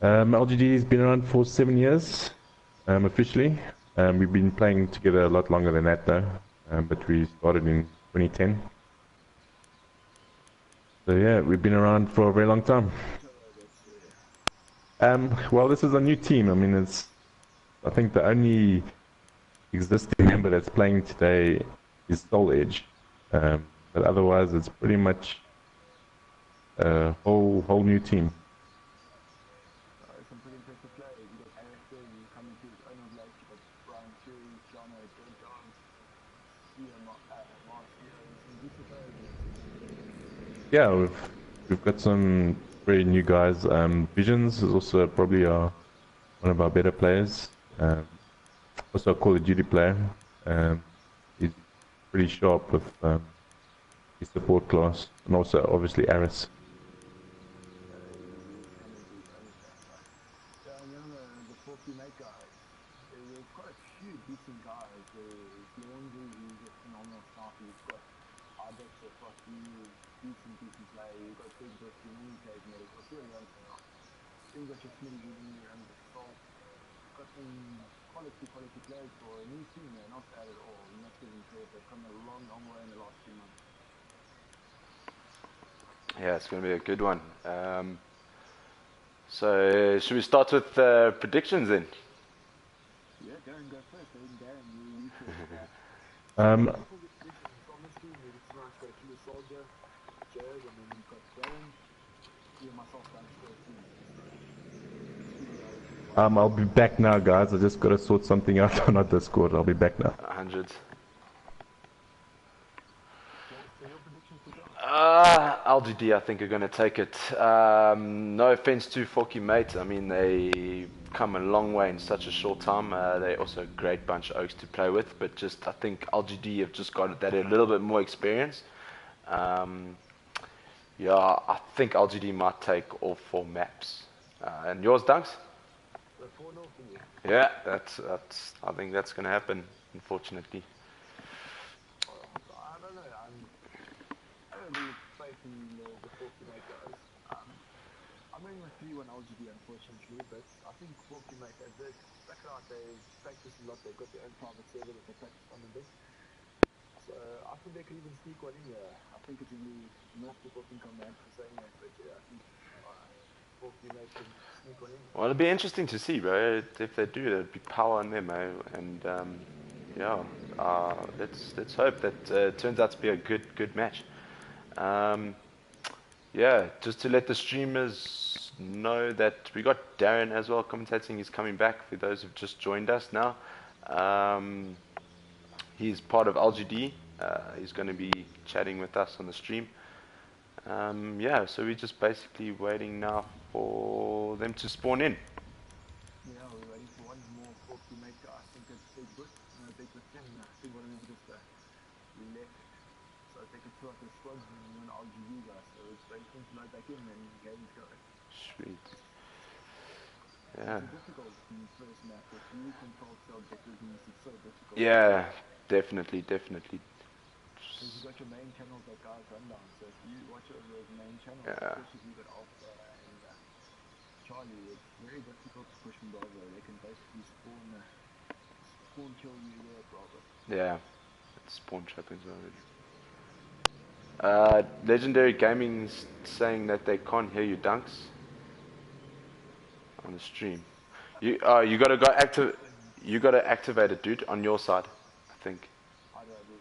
LGD's been around for 7 years, officially. We've been playing together a lot longer than that though, but we started in 2010. So yeah, we've been around for a very long time. Well, this is a new team. I mean, I think the only existing member that's playing today is Soul Edge. But otherwise, it's pretty much a whole new team. Yeah, we've got some very new guys. Visions is also probably one of our better players. Also a Call of Duty player. He's pretty sharp with his support class, and also obviously Aris. Yeah, it's going to be a good one. So, should we start with predictions then? Yeah, Darren, go first. I think Darren, you I'll be back now, guys. I just got to sort something out on our Discord. I'll be back now. 100. LGD, I think, are going to take it. No offense to Forky Mate. I mean, they come a long way in such a short time. They're also a great bunch of oaks to play with, but just I think LGD have just got that a little bit more experience. Yeah, I think LGD might take all 4 maps. And yours, Dunks? Yeah, that's. I think that's going to happen, unfortunately. I don't know. I don't really play the Forky Mate guys. I'm going with 3-1 LGD, unfortunately, but I think Forky Mate, as they back out, they practice a lot. They've got their own private server that they practice on a bit. So I think they could even sneak one in here. I think it's going to be, most people think I'm mad for saying that, but yeah, I think Forky Mate can sneak one in. Well, it'll be interesting to see, bro. If they do, there'll be power in them, eh? And yeah, let's hope that it turns out to be a good match. Yeah, just to let the streamers know that we got Darren as well commentating. He's coming back for those who've just joined us now. He's part of LGD. He's going to be chatting with us on the stream. Yeah, so we're just basically waiting now for them to spawn in. Yeah, we're waiting for one more Forky Mate guy. I think it's Big Bush. Big Bush, and I think one of them just left. So they could fill out the squads and one LGD guy. So it's waiting for them to load back in and games go. Sweet. Yeah. It's difficult in the first map. If you control the objectives, it's so difficult. Yeah, definitely. Because you've got your main channels that guys run down. So if you watch over those main channels, Yeah. especially if you've got Alpha and Charlie, it's very difficult to push from Bravo. They can basically spawn kill you there at Bravo. Yeah, it's spawn trapping already. Legendary Gaming's saying that they can't hear you, Dunks, on the stream. You gotta go active. You gotta activate it, dude, on your side, I think. How do I do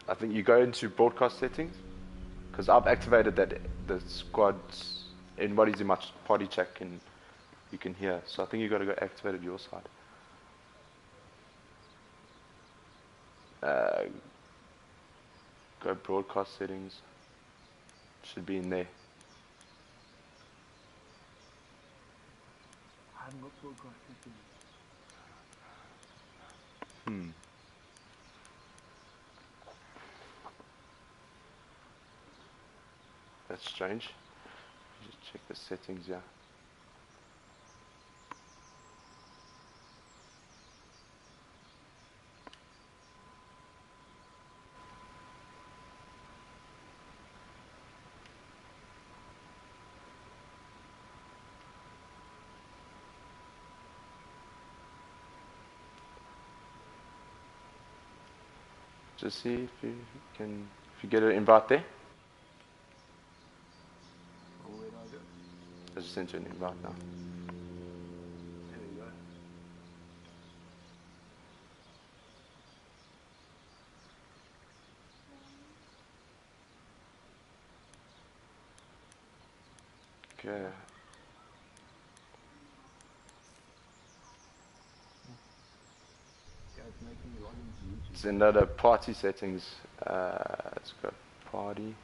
that? I think you go into broadcast settings, because I've activated that the squads, anybody's in my party chat you can hear. So I think you got to go activate it your side. Go broadcast settings. Should be in there. I haven't got broadcast settings. That's strange. Just check the settings, yeah. Just see if you can, if you get an invite there. Oh, where do I go? I just sent you an invite now. There we go. Okay. Yeah, it's making me log into YouTube. It's another party settings. Let's go party.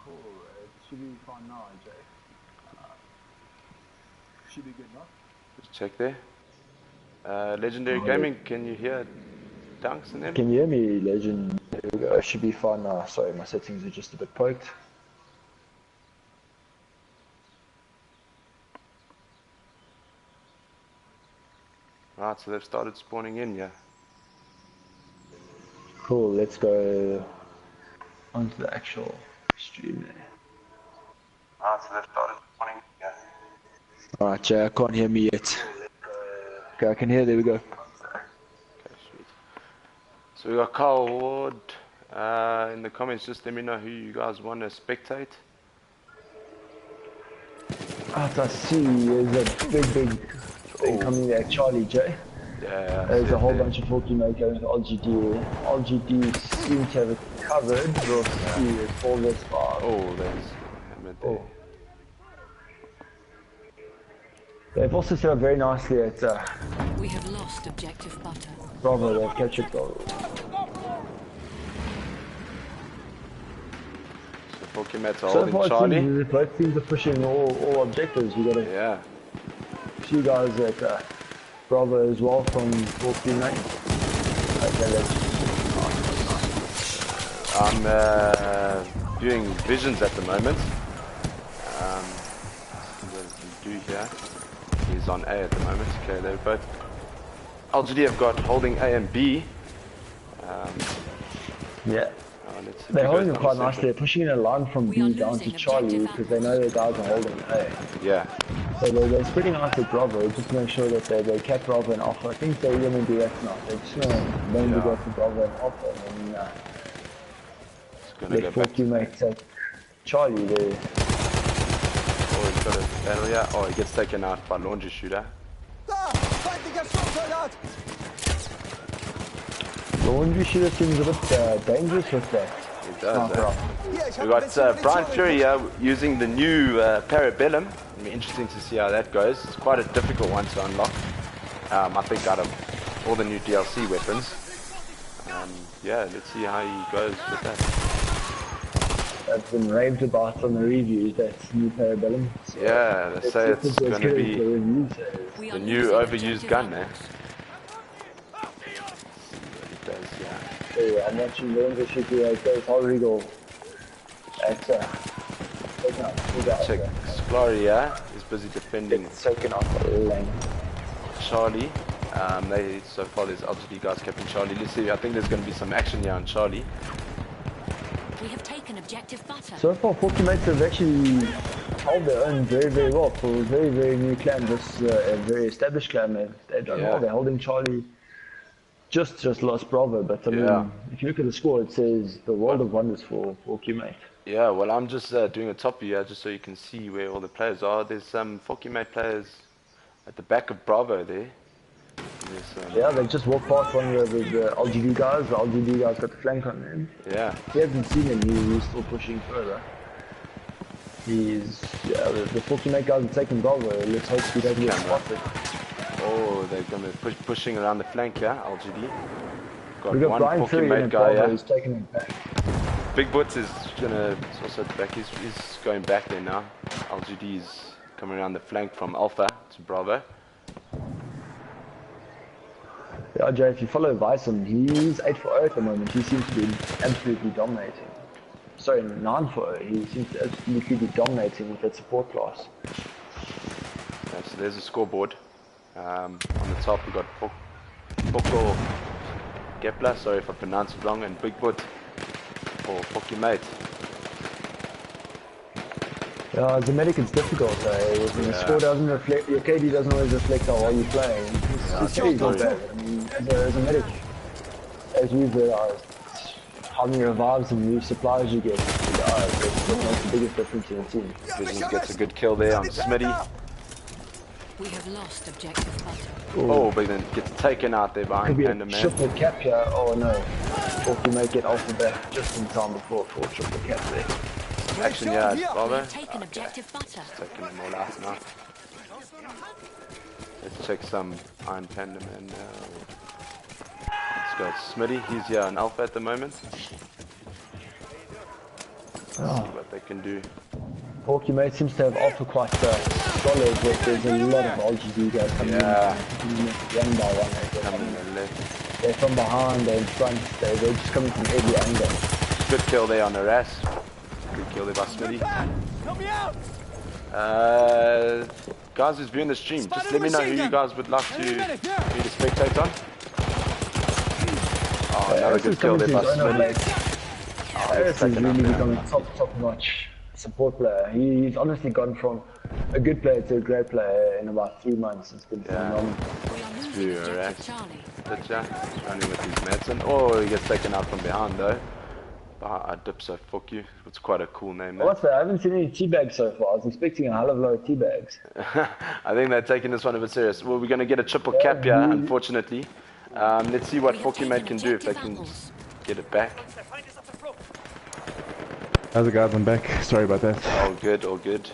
Cool, it should be fine now, Jay. Should be good enough. Just check there. Legendary Oh, Gaming, can you hear Dunks and them? Can you hear me, Legend? There we go. Should be fine now. Sorry, my settings are just a bit poked. Right, so they've started spawning in, yeah. Cool, let's go onto the actual stream there. Right, so they've started spawning in, yeah. Alright, Jay, I can't hear me yet. Okay, I can hear, there we go. Okay, sweet. So we got Carl Ward. In the comments, just let me know who you guys want to spectate. As I see, there's a big thing coming there, Charlie J. Yeah, There's a whole bunch of Forky Mate going to LGD. LGD seem to have it covered. We'll see, there's 4 vs 5. Oh, there's Hamid there. Oh. They've also set up very nicely at We have lost objective butter. Bravo, they've captured Bravo. So Pokemats So holding far, Charlie. it seems both teams are pushing all objectives. We got a Yeah. few guys at Bravo as well from 14 mate. Okay, I'm doing visions at the moment. What we do here? He's on A at the moment. Okay, they're both. LGD have got holding A and B. yeah. Let's see They're who holding goes it quite on the nicely. They're pushing in a line from We are B down to losing Charlie objective because they know their guys are holding A. center. Yeah. So they're splitting out with Bravo just to make sure that they cap Bravo and Alpha. I think they're going to do that now. They're just going to mainly go for Bravo and Alpha and then It's gonna let go back 4Q to. make take Charlie there. Oh, he's got a battle here. Oh, he gets taken out by laundry shooter. The laundry shooter seems a bit dangerous with that. He does. Sniper Eh? rifle. We got Brian Fury here using the new Parabellum. It'll be interesting to see how that goes. It's quite a difficult one to unlock. I think out of all the new DLC weapons. Yeah, let's see how he goes with that. That's been raved about on the reviews, that's new Parabellum. So Yeah, they say let's it's see if going to as good as be the reviews say. We the are new losing overused objective gun, eh? apples. It does, yeah. So yeah, I'm watching the English shooter like goes Hall Regal at taking out 2 guys. Check Sklory here is busy defending It's taken off a lane. Charlie. So far there's LGD guys keeping Charlie. Let's see, I think there's going to be some action here on Charlie. We have taken objective butter. So far, 4Q mates have actually held their own very well for a very new clan. This a very established clan. They've done well. They're holding Charlie. Just lost Bravo, but I mean, if you look at the score, it says the world of wonders for 4Q mate. Yeah, well, I'm just doing a top view here just so you can see where all the players are. There's some 4Q mate players at the back of Bravo there. Yeah, they just walked past one of the LGD guys. The LGD guys got the flank on them. Yeah. He hasn't seen him. He's still pushing further. The 4Q mate guys are taking Bravo. Let's hope he doesn't get spotted. Oh, they're going to be pushing around the flank here, LGD. We got one Brian 4Q Fury mate and guy Bravo here. is taking him back. Big Butts is also at the back. He's going back there now. LGD is coming around the flank from Alpha to Bravo. Yeah, Jay, if you follow Bison, he's 8 for 0 at the moment. He seems to be absolutely dominating. Sorry, 9 for 0. He seems to absolutely be dominating with that support class. Yeah, so there's a scoreboard. On the top we've got Boko Gepla, sorry if I pronounced it wrong, and Big Butt for fucking mate. Yeah, as a medic it's difficult, when the score doesn't reflect, your KD doesn't always reflect how well you're playing. His KD is not bad. I mean, as a medic, as we've realized, how many revives and new supplies you get to the guys, that's what makes the biggest difference in the team. Visions gets a good kill there on Smitty. We have lost objective butter. Oh, but then gets taken out there by Could be a Panda Man. triple cap here, oh no. Or if you make it alpha back just in time before for a triple cap there. Action, yeah, We Bravo. have taken objective butter. Taking them all out now. Let's check some Iron Panda Man now. Let's go Smitty, he's here in Alpha at the moment. See what they can do. Porky Mate seems to have alpha quite solid, but there's a lot of LGD guys coming in. One by one. Coming in the left. They're from behind, they're in front, they're just coming from every angle. Good kill there on Harass. Good kill there by Smitty. Help me out! Guys who's viewing the stream, just let me know who you guys would like to be the spectate on. Oh, another good kill there by Smitty. Harris is really becoming top notch support player. He's honestly gone from a good player to a great player in about 3 months. It's been phenomenal. We are losing objective Charlie. Running with his medicine. Oh, he gets taken out from behind though. I dip so fuck you. It's quite a cool name. What's that? I haven't seen any teabags so far. I was expecting a hell of a lot of teabags. I think they're taking this one a bit serious. Well, we're going to get a triple cap here, unfortunately. Let's see what Fucky Mate can do if they can get it back. How's it guys? I'm back. Sorry about that. All good, all good.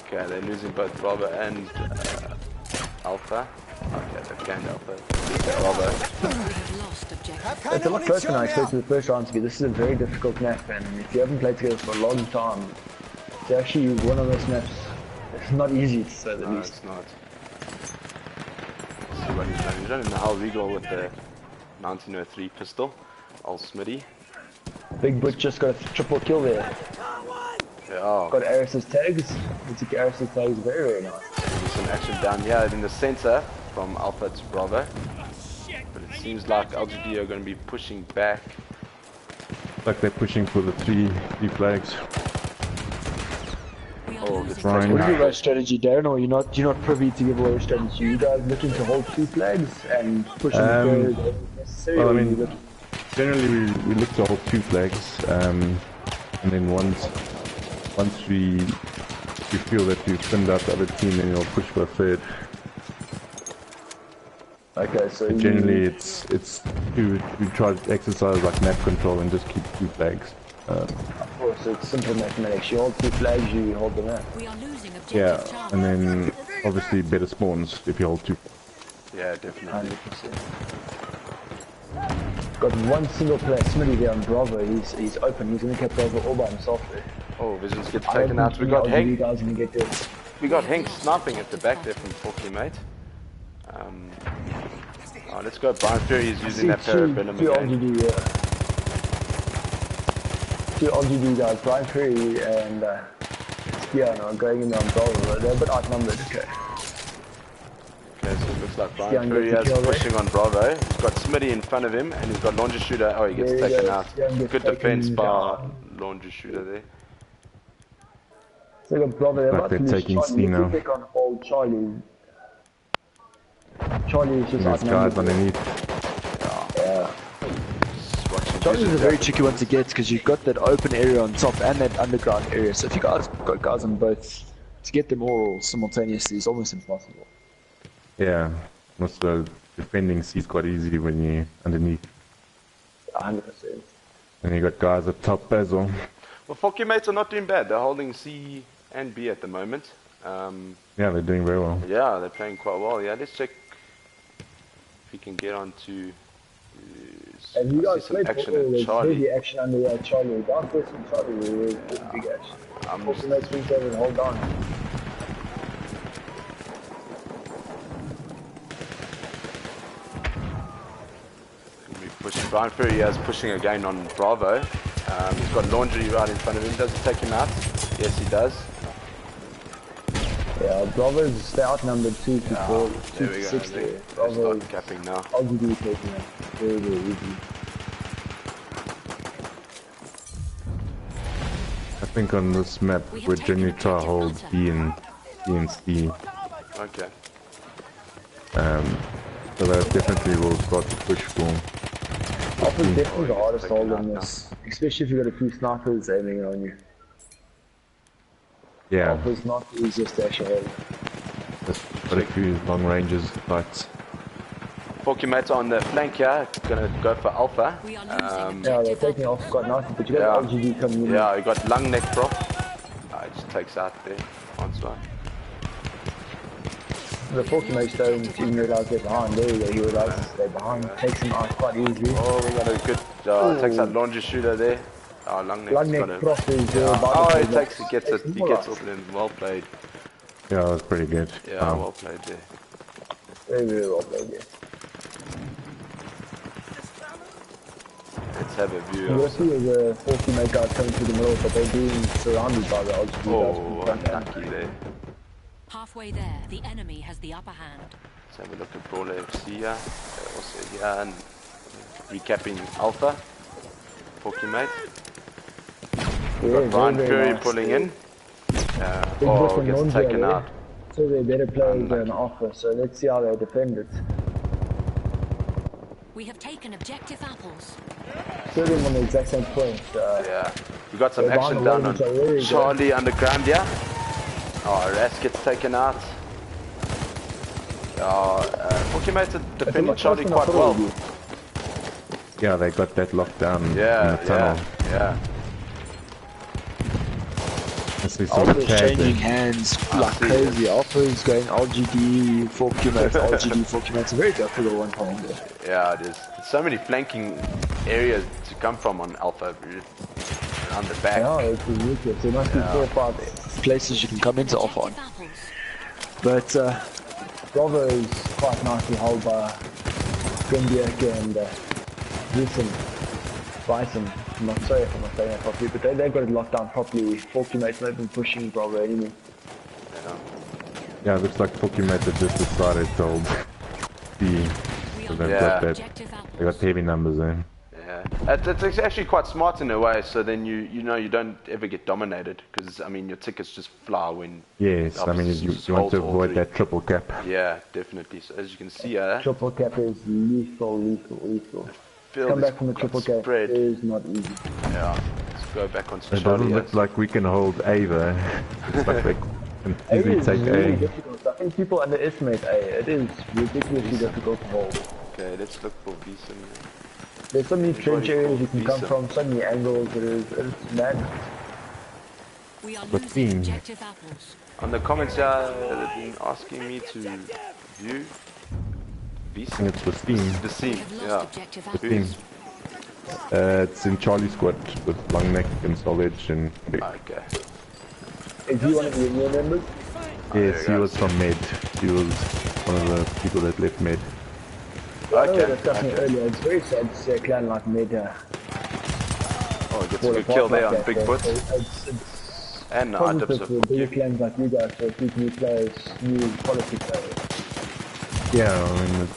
Okay, they're losing both Bravo and Alpha. Okay, they've gained Alpha. Bravo. We have lost objective. It's a lot closer than I expected the first round to be. This is a very difficult map, and if you haven't played together for a long time, to actually use one of those maps, it's not easy to say the No, least. it's not. Let's see what he's running. He's running the Hull Regal with the 1903 pistol. Old Smitty. Big Butch just got a triple kill there. Yeah, oh. Got Aris's tags. He took Aris's tags very, very nice. There's some action down here in the center from Alpha to Bravo. But it seems like LGD are going to be pushing back. Like they're pushing for the three flags. We are Oh, losing it's Brian. What is your guys' strategy, Darren, or you're not privy to give away your strategy? You guys looking to hold 2 flags and push them further necessary? well, I or mean, you looking- Generally, we look to hold 2 flags, and then once we feel that we've thinned out the other team, then we'll push for a third. Okay, so Generally, it's we try to exercise like map control and just keep 2 flags. of course, it's simple mathematics. You hold 2 flags, you hold the map. We are losing objective Yeah, Charlie. and then obviously better spawns if you hold 2. Yeah, definitely. 100%. Got one single player, Smitty there on Bravo. He's open. He's gonna keep Bravo all by himself there. Oh, Visions gets I don't taken out. think We got you Hank. guys gonna get this. We got Hank sniping at the back there from Forky Mate. Oh, let's go. Brian Fury is using that parabellum two again. LGD, two LGD guys, Brian Fury and Spiano are going in on Bravo. They're a bit outnumbered. Okay. Okay, so it looks like Brian Stian Fury gets is the kill there. pushing on Bravo. He's got Smitty in front of him, and he's got Laundry Shooter. Oh, he gets There he taken goes. out. Stian gets Good taken defense by down. Laundry Shooter there. So they got Bravo. They're Like about to they're lose taking Charlie. C If now. you pick on hold Charlie. Charlie is just There's guys outnumbered. underneath. Yeah. Just watching Charlie's a Visions very out. tricky one to get because you've got that open area on top and that underground area. So if you guys got guys on both, to get them all simultaneously is almost impossible. Yeah, also defending C is quite easy when you're underneath. 100%. And you got guys up top as well. Well, Forky Mates are not doing bad. They're holding C and B at the moment. Yeah, they're doing very well. Yeah, they're playing quite well. Yeah, let's check if we can get on to. Have you I guys see some played action for all? at There's Charlie. heavy action under Charlie. Down first and Charlie, there's big action. I'm Also makes things over and hold on. pushing. Brian Fury is pushing again on Bravo. He's got Laundry right in front of him. Does he take him out? Yes, he does. Yeah, Bravo's they're outnumbered 2 to 4, 2 There we to go. 6 They there. Bravo start capping now. LGD taking it very, very easy. think on this map we're generally try to hold B and C. Okay. So that definitely will start to push for. Alpha's definitely the hardest hold in this, especially if you've got a few snipers aiming on you. Yeah, Alpha's not the easiest to actually hold. there's quite a few long ranges fights. Forky mates on the flank here, gonna go for Alpha. We are losing Yeah, objective they're taking apples. off quite nicely, but you got LGD coming in. Yeah, you got lung neck bro. It just takes out there. Once one. The Pokemon don't even realize they're behind. There you go, he realizes they're behind, takes them out quite easily. Oh, we got a good, takes out launcher shooter there. Oh, lung neck's Lung got neck a... prof is Oh, he gets it all in. Well played. Yeah, that's pretty good. Yeah, well played there. Very, very well played, yeah. Let's have a view You'll of... see the Pokemon guys coming through the middle, but they're being surrounded by the LGD Oh, guys. unlucky there. Halfway there, the enemy has the upper hand. Let's have a look at Brawler FC here. Also here, and recapping Alpha. Pokemate. Yeah, Brian very, very Fury nice. pulling in. Big Oh, different gets ones taken there, out. So they're better players than Alpha, so let's see how they defend it. We have taken objective apples. Still them on the exact same point. Yeah. We got some They're action behind down the wall, which are really on good. Charlie underground here. Oh, Ras gets taken out. Pokemate defended Charlie quite well. Yeah, they got that locked down in Yeah, the tunnel. yeah. This is some Alpha's tag changing there. hands like see crazy. Alpha's going LGD, 4Q-mates, LGD, 4Q-mates. A very difficult one for him there. Yeah, there's so many flanking areas to come from on Alpha. On the back. Yeah, it's ridiculous. There must be 4 or 5 places you can come into Alpha on. Objective apples. But Bravo is quite nicely held by Grimbiak and Houston. Bison. I'm not sorry if I'm not saying that properly, but they've got it locked down properly. 4Q-mates not even pushing Bravo anymore. Yeah, it looks like Pokemon that just decided to hold B. So they've Yeah. got that. Objective apples. They got heavy numbers there. Yeah, it's actually quite smart in a way. So then you know you don't ever get dominated because I mean your tickets just fly when. Yes, the I mean opposition you just want to holds all avoid three. that triple cap. Yeah, definitely. So as you can see, Triple cap is lethal. field Come is back from the got triple cap spread. is not easy. Yeah, let's go back on It Charlie. doesn't look like we can hold A though. It's like they can easily is take really A. difficult. I think people underestimate A. It is ridiculously difficult to hold. Okay, let's look for Beeson. There's so many trench areas you can come Decent. from, so many angles, it's madness. We are But losing team. objective apples. On the comments here, they've been asking me to view I Beeson. think it's with Steam. The We scene, have lost yeah. objective Who apples. Team. is- It's in Charlie squad with long neck and Solage and Okay. Is he one of your new members? yes, he go. was from Med. He was one of the people that left Med. I know we were Okay. discussing earlier, it's very sad to see a clan like Med Oh, gets a fall good apart kill there like on that, Bigfoot. so it's And positive Dips for bigger clans like you guys, so keep new players, new quality players. Yeah, I mean,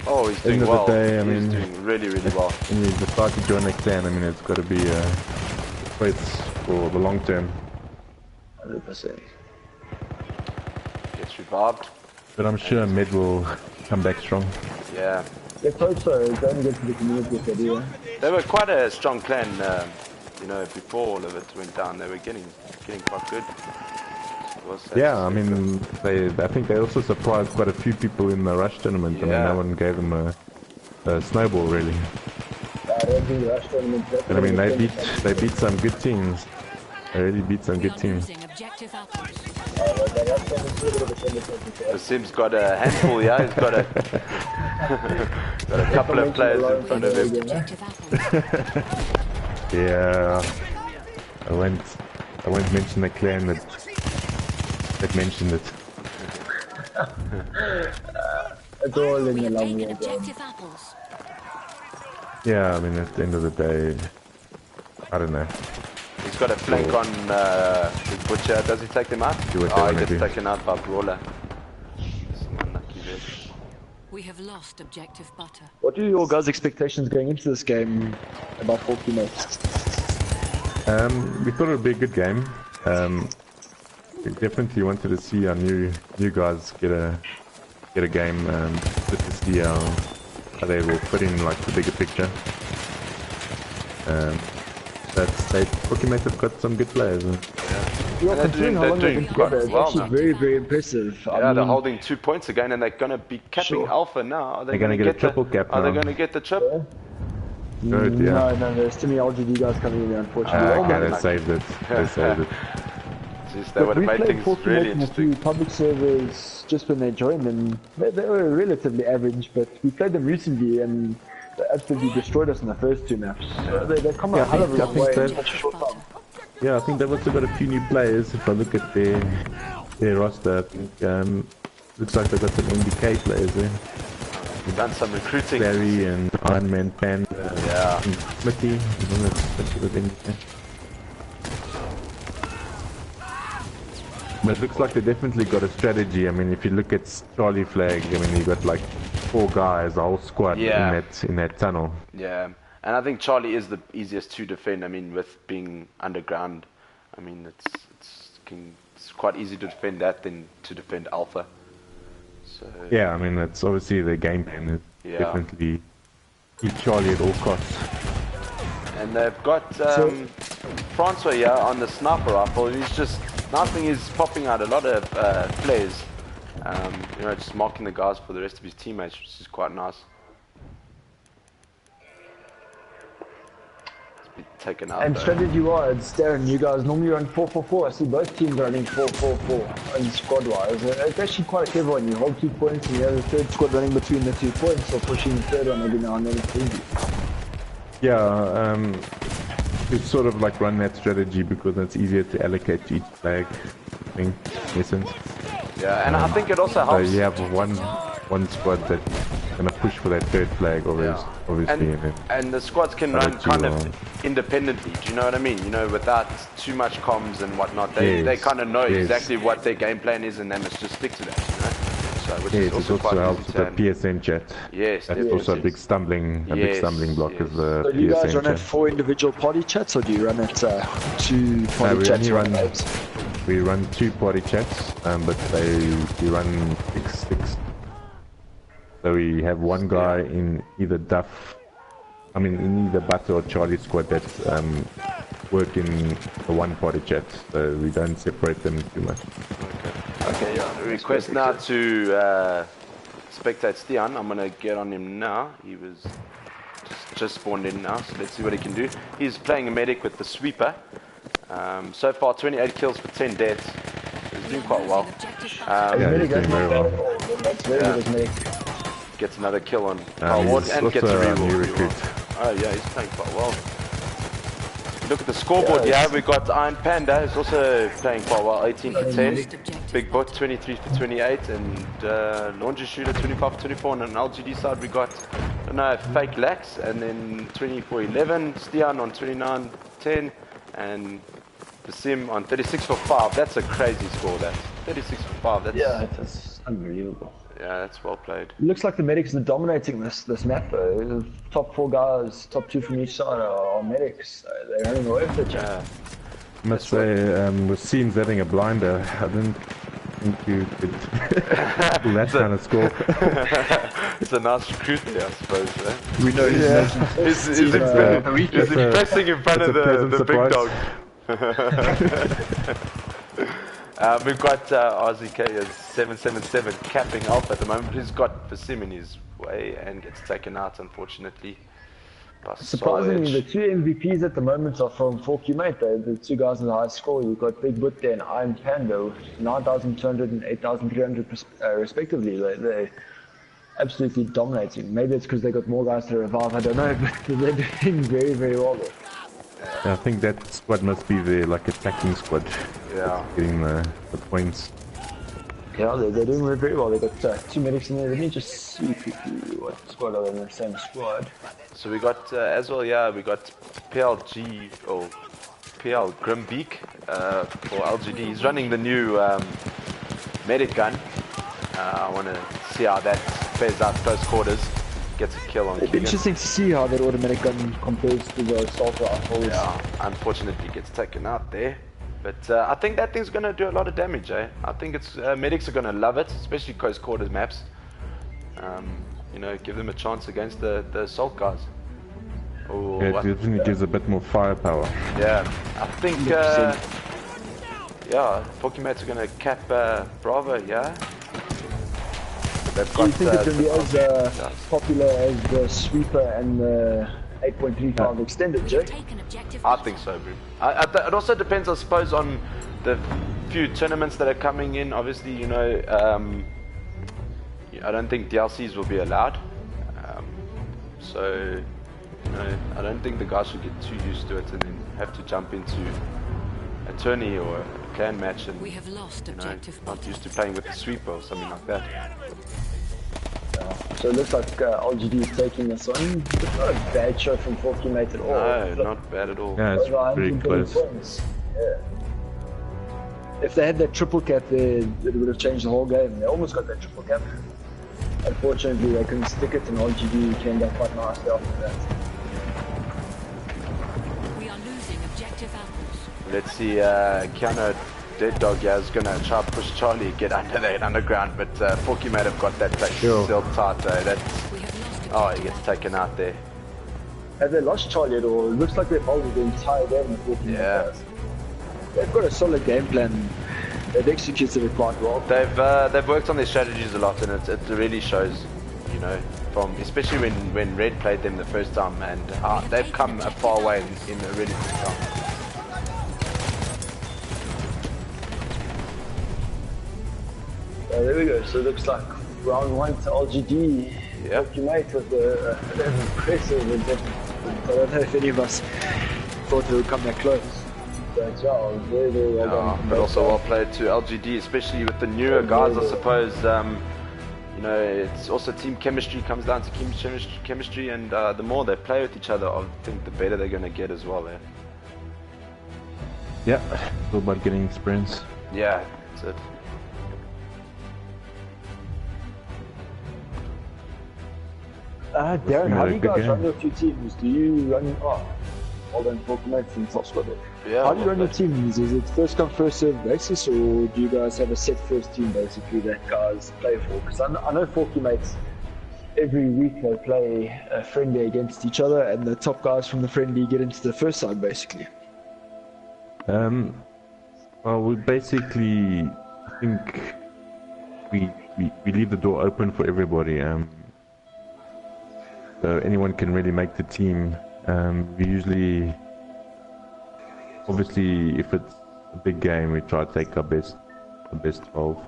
Oh, he's End doing of the well. day, I He's mean- doing really, really well. when you decide to join a clan, I mean, it's got to be fights for the long term. 100%. Gets revived. But I'm sure Med will come back strong. Yeah. Let's hope so, don't get to the community if they do. They were quite a strong clan, you know, before all of it went down. They were getting quite good. Yeah, I mean, I think they also surprised quite a few people in the Rush tournament. I mean, Yeah. no one gave them a snowball really. I don't think the Rush tournament. And I mean, they beat some good teams. They really beat some We good are teams. losing objective apples. The Sim's got a handful, yeah. He's got a got a couple of players in front of him. Objective apples. Yeah, I won't mention the clan that mentioned it. It's all in We the have long taken run. objective apples. Yeah, I mean, at the end of the day, I don't know. He's got a flank on Big Butcher. Does he take them out? Do what they Oh, he wanna gets do. taken out by Brawler. Some unlucky there. We have lost objective butter. What are your guys' expectations going into this game about 4Q mates? We thought it would be a good game. We definitely wanted to see our new guys get a game, just to see how they will fit in like the bigger picture. Pokemon have got some good players. Yeah, considering how long they've been together, it's well actually now. very, very impressive. Yeah, they're holding 2 points again, and they're going to be capping Sure. Alpha now. Are they They're going to gonna get a the, triple cap Are they now. going to get the trip? Good, yeah. No, there's too many LGD guys coming in there, unfortunately. Okay, they saved it. They saved it. Jeez, they would have We made played things Fortnite really in a interesting. few public servers just when they joined, and they were relatively average, but we played them recently, and they absolutely destroyed us in the first 2 maps. So they've come a hell of a long way in such a short time. Yeah, I think they've also got a few new players. If I look at their roster, I think looks like they've got some NDK players there. We've done some recruiting. Barry and Iron Man Panda. Yeah. And Smitty. Smitty was NDK. But it looks like they definitely got a strategy. I mean, if you look at Charlie Flag, I mean, you got like 4 guys, a whole squad Yeah. in that tunnel. Yeah, and I think Charlie is the easiest to defend. I mean, with being underground, I mean, it's quite easy to defend that than to defend Alpha. So Yeah, I mean, that's obviously the game plan is Yeah. definitely keep Charlie at all costs. and they've got Francois here on the sniper rifle. He's just sniping is popping out a lot of players. You know, just marking the guys for the rest of his teammates, which is quite nice. It's been taken out. And though. strategy-wise, Darren, you guys normally run 4-4-4. I see both teams running 4-4-4 and squad-wise. It's actually quite a clever one. You hold 2 points and you have the third squad running between the 2 points, or pushing the third one every now and then. It's easy. Yeah, it's sort of like run that strategy because it's easier to allocate to each flag, I think, in essence. Yeah, and I think it also So helps. you have one squad that's gonna push for that third flag, obviously, and then And the squads can other run two kind are- of independently. Do you know what I mean? You know, without too much comms and whatnot. They Yes, kind of know yes. exactly what their game plan is, and they must just stick to that. You know, so which yes, is it also also quite helps easy with to the handle. PSN chat. Yes, That's also a big stumbling Yes, block yes. is the So do you guys PSN run at chat. 4 individual party chats, or do you run at 2 No, party we chats? only we run 2 party chats, but we run 6. So we have one guy in either in either Butter or Charlie squad that work in the one party chat, so we don't separate them too much. Okay, yeah. Request now to spectate Stian. I'm gonna get on him now. He was just spawned in now, so let's see what he can do. He's playing a medic with the sweeper. So far, 28 kills for 10 deaths. He's doing quite well. Yeah, he's doing very well. That's very good as medic. Gets another kill on Ward He's and gets a also a new reward. recruit. Oh yeah, he's playing quite well. Look at the scoreboard. Yeah, we got Iron Panda is also playing quite well. 18 for 10. Big Bot 23 for 28, and Laundry Shooter 25 for 24. And on the LGD side, we got Fake Lax, and then 20 for 11. Stian on 29 10, and the Sim on 36 for 5. That's a crazy score. That 36 for 5. That's That's unbelievable. yeah, that's well played. Looks like the medics are dominating this map though. The top 4 guys, top 2 from each side are medics. So they're running away with it. Yeah. I must say, with Seams having a blinder, I didn't think you could pull that kind of score. It's a nice recruit there, I suppose. Eh? We know He's impressing in front of the big dog. We've got RZK as 777 capping Alpha at the moment. He's got the Sim in his way and gets taken out, unfortunately. By Surprisingly, the Solage. 2 MVPs at the moment are from 4Q Mate. The 2 guys in the high score. You've got Big Boot there and Iron Panda with 9,200 and 8,300 respectively. They're absolutely dominating. Maybe it's because they got more guys to revive. I don't know, but they're doing very, very well there. I think that squad must be the attacking squad. Yeah. Getting the points. Yeah, they're doing very well. They've got 2 medics in there. Let me just see quickly what squad are in the same squad. So we got as well, yeah, we got PLG or PL Grimbeak for LGD. He's running the new medic gun. I want to see how that plays out close quarters. gets a kill on It'd be Keegan. interesting to see how that automatic gun compares to the assault rifles. Yeah, unfortunately gets taken out there. But I think that thing's gonna do a lot of damage, eh? I think it's medics are gonna love it, especially close quarters maps. You know, give them a chance against the assault guys. Or Yeah, it definitely gives a bit more firepower. yeah, I think yeah, Pokémates are gonna cap Bravo, yeah. They've Do you got think it's going to be as popular as the sweeper and the 8.35 extended, Jay? Take an objective. I think so, bro. It also depends, I suppose, on the few tournaments that are coming in. Obviously, you know, I don't think DLCs will be allowed. So, you know, I don't think the guys should get too used to it and then have to jump into a tourney or a clan match and, We have lost you know, objective not butter. used to playing with the sweeper or something like that. So it looks like LGD is taking us on. It's not a bad show from Forky-Mate at all. No, Look, not bad at all. Yeah, it's over pretty 130 close. points. Yeah. If they had that triple cap there, it would have changed the whole game. They almost got that triple cap. Unfortunately, they couldn't stick it, and LGD came back quite nicely after that. We are losing objective apples. Let's see, Keanu Dead Dog yeah, is gonna try to push Charlie, get under that underground, but Forky might have got that place Sure. sealed tight. That's, We have lost oh, he objective gets taken out there. Have they lost Charlie at all? It looks like they've held the entire game with Forky-Mate Yeah. guys. They've got a solid game plan. They've executed it quite well. They've worked on their strategies a lot, and it really shows, you know, from especially when Red played them the first time, and they've come a far way in a really good time. There we go. So it looks like round 1 to LGD. Yep. Forky-Mate with an impressive addition. I don't know if any of us thought they would come that close. But yeah, very, very well done. But also well played to LGD, especially with the newer guys, I suppose. You know, it's also team chemistry, comes down to chemistry, and the more they play with each other, I think the better they're going to get as well, eh? Yeah, it's all about getting experience. Yeah, that's it. Darren, how do you Good guys game. run your two teams? Do you run... Oh, well done, Forky-Mate from Top Squad there. Yeah, How do you well run your played. teams? Is it first come, first serve basis, or do you guys have a set first team basically that guys play for? Because I know Forky-Mates, every week they play a friendly against each other, and the top guys from the friendly get into the first side basically. Well, we basically, I think we leave the door open for everybody. So anyone can really make the team. We usually, obviously, if it's a big game, we try to take the best 12.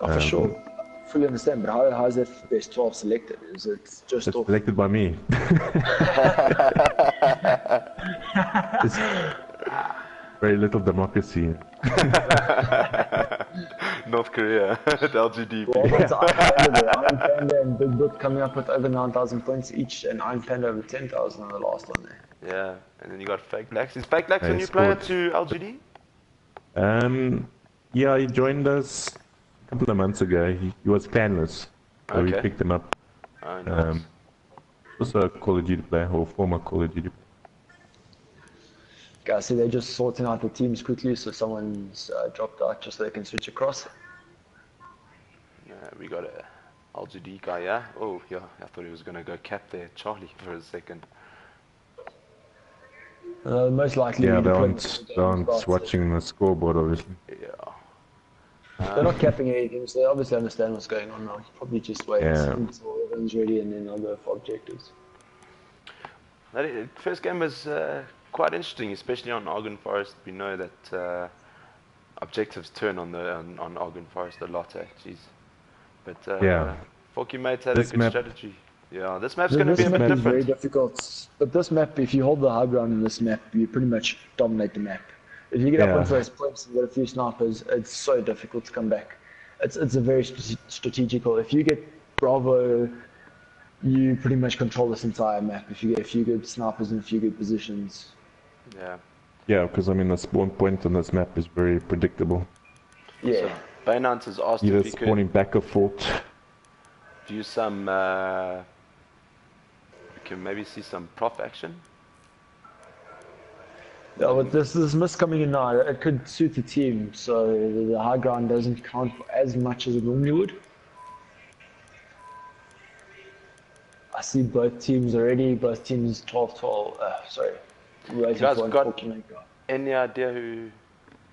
Oh, for sure. Fully understand, but how is that best 12 selected? Is it just It's off? selected by me. It's very little democracy. North Korea, the LGD. Well, that's Iron Panda and Big Book coming up with over 9,000 points each, and Iron Panda over 10,000 on the last one there. Yeah, and then you got Fake Lax. Is Fake Lax a Hey, new player sport. to LGD? Yeah, he joined us a couple of months ago. He was clanless, so we Okay. picked him up. Oh, nice. Also a Call of Duty player, or former Call of Duty player. Guys, see, they're just sorting out the teams quickly, so someone's dropped out just so they can switch across. We got a LGD guy, yeah? Oh, yeah, I thought he was going to go cap there, Charlie, for a second. Most likely, Yeah, we they deploy aren't, before the they game aren't starts. watching the scoreboard, obviously. Yeah. They're not capping anything, so they obviously understand what's going on now. Probably just wait Yeah. until everyone's ready, and then I'll go for objectives. First game was quite interesting, especially on Argon Forest. We know that objectives turn on Argon Forest a lot, jeez. But Yeah. Forky-Mate had This a good map- strategy. Yeah, this map's going to be This a bit map is very different. difficult, but this map, if you hold the high ground in this map, you pretty much dominate the map. If you get up Yeah. on first points and get a few snipers, it's so difficult to come back. It's a very strategical. If you get Bravo, you pretty much control this entire map. If you get a few good snipers and a few good positions. Yeah. Yeah, because I mean the spawn point on this map is very predictable. Yeah. So Bainant has asked Either if he spawning could back or fort. do some can maybe see some prof action. Yeah, but this mist coming in now, it could suit the team, so the high ground doesn't count for as much as it normally would. I see both teams already, both teams 12-12, sorry, You guys for got unfortunate. any idea who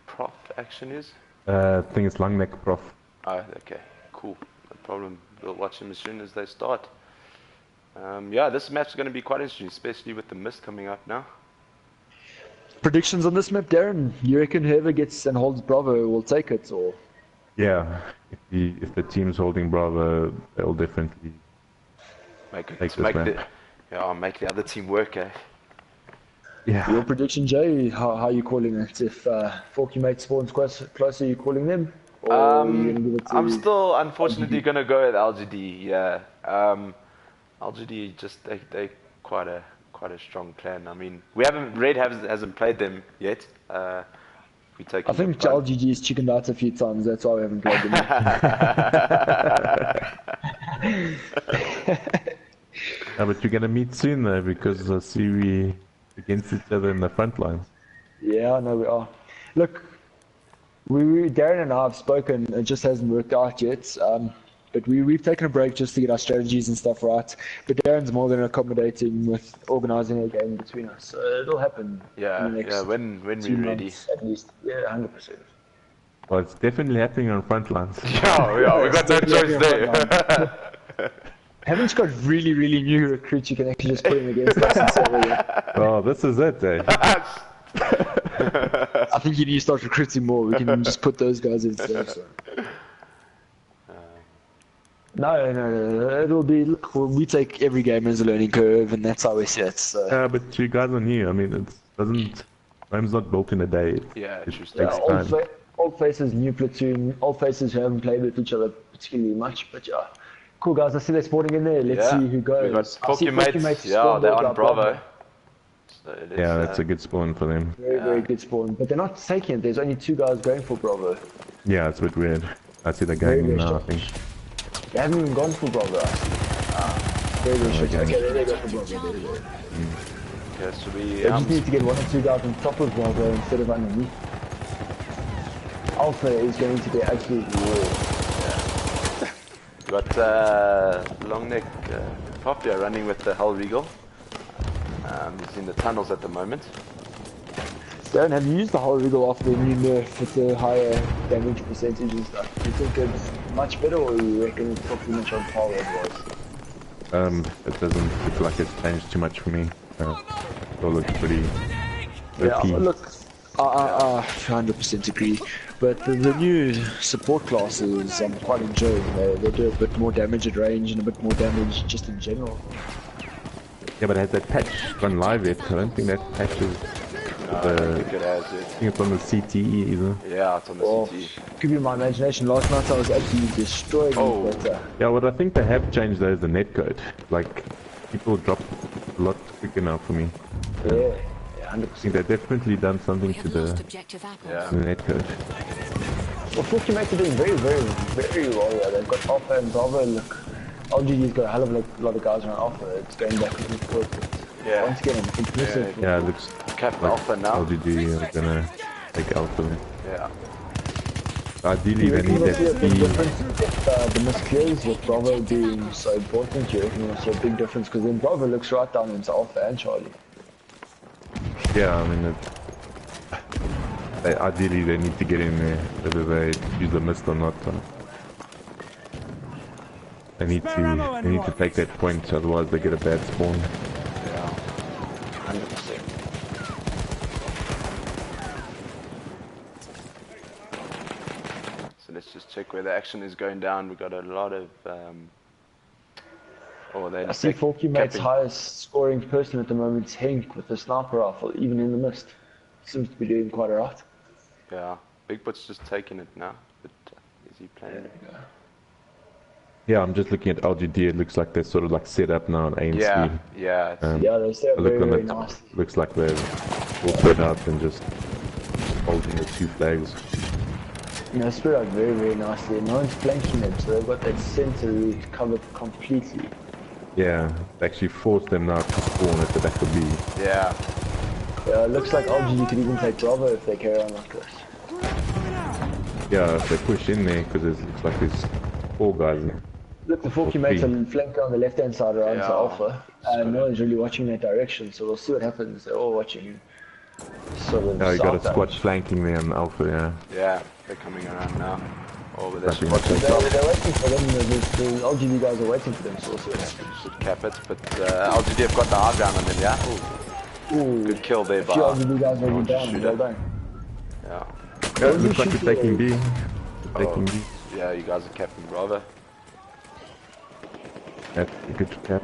prof action is? I think it's long neck prof. Oh, okay, cool, no problem. We'll watch them as soon as they start. Yeah, this match is going to be quite interesting, especially with the mist coming up now. Predictions on this map, Darren? You reckon whoever gets and holds Bravo will take it, or? Yeah, if the team's holding Bravo, they'll definitely Make this the other team work, eh? Yeah. Your prediction, Jay? How are you calling it? If Forky Mate spawns closer, you calling them? Or are you gonna give it to I'm still unfortunately going to go with LGD. Yeah, LGD just they quite a strong clan. I mean, Red hasn't played them yet. We take. I think LGD's chickened out a few times. That's why we haven't played them yet. Yeah, but you're gonna meet soon though, because I see we against each other in the front lines. Yeah, I know we are. Look, Darren and I have spoken. It just hasn't worked out yet. But we've taken a break just to get our strategies and stuff right. But Darren's more than accommodating with organising a game between us. So it'll happen. Yeah, in the next when we're ready. months, at least. Yeah, 100%. Well, it's definitely happening on front lines. Yeah, we got no choice there. Haven't you got really, really new recruits you can actually just put in against us and say, Oh, this is it, eh? I think you need to start recruiting more. We can just put those guys in. So. No. It'll be, look, we take every game as a learning curve, and that's how we see it. So. Yeah, but you guys are new. I mean, Rome's not built in a day. Yeah, It true. takes time. Old faces, new platoon, old faces who haven't played with each other particularly much, but yeah. Cool guys, I see they're spawning in there. Let's see who goes. We got I see Forky Mates. Yeah, they're on Bravo. So Yeah, that's a good spawn for them. Very good spawn. But they're not taking it. There's only 2 guys going for Bravo. Yeah, it's a bit weird. I see the gang now, I think. They haven't even gone for Bravo. Very strange. Okay, there they go for Bravo. There they go. Okay, so They just need to get 1 or 2 guys on top of Bravo instead of underneath. Alpha is going to be absolutely raw. Got long neck Popia running with the Hell Regal. He's in the tunnels at the moment. Darren, have you used the whole Regal after the new nerf with the higher damage percentage and stuff? Do you think it's much better, or you reckon it's pretty much on par as it was? It doesn't look like it's changed too much for me. It all looks pretty Yeah, OP. look, I 100% agree. But the new support classes I'm quite enjoying. They do a bit more damage at range and a bit more damage just in general. Yeah, but has that patch gone live yet? I don't think that patch is... I don't think it has I yet. think it's on the CTE either. Yeah, it's on the CT. Give you my imagination. Last night I was actually destroyed. Oh. But, Yeah, what I think they have changed though is the netcode. Like, people drop a lot quicker now for me. yeah, I 100%. think they've definitely done something We to have the lost objective apples. Yeah. netcode. Well, Forky Mates are doing very, very, very well here. They've got Alpha and Bravo. Look, LGD's got a hell of a lot of guys around Alpha. It's going backwards and forwards. Yeah. Once again, impressive. Yeah, it looks Captain like Alpha now. LGD are gonna take Alpha. Yeah. Ideally, You they reckon need we'll see a that big B. difference if the miss clears with Bravo being so important? Do you reckon we'll see a big difference? Because then Bravo looks right down into Alpha and Charlie. Yeah, I mean, ideally they need to get in there, whether they use the mist or not. They need to take that point, otherwise they get a bad spawn. Yeah. 100%. So let's just check where the action is going down. We've got a lot of... I see Forky Mate's highest scoring person at the moment is Henk with the sniper rifle, even in the mist. Seems to be doing quite alright. Yeah. Bigfoot's just taking it now. But is he playing? Yeah, I'm just looking at LGD. It looks like they're sort of like set up now on ANC. Yeah. Yeah. It's, Yeah, they stay up I look very, on very the nice. looks like they're all spread out and just holding the 2 flags. You know, spread out very, very nicely. No one's flanking them, so they've got that center route covered completely. Yeah, they actually forced them now to spawn at the back of B. Yeah. Yeah, it looks like LGD could even take Bravo if they carry on like this. Yeah, if they push in there, because it looks like there's 4 guys there. Look, the Forky mates are flanked on the left-hand side around to Alpha, and no one's really watching that direction, so we'll see what happens. They're all watching sort of Oh, you got a south squad direction. flanking there on Alpha, yeah. Yeah, they're coming around now. Oh, but they're Nothing watching much. top. They're waiting for them, the LGD guys are waiting for them, so we'll see what happens. Should cap it, but LGD have got the high ground on them, yeah? Ooh, Ooh, good kill there a few by LGD guys already down, shooter. well done. Yeah. Yeah, it looks like we're taking B. We're taking B. Yeah, you guys are capping Bravo. That's a good cap.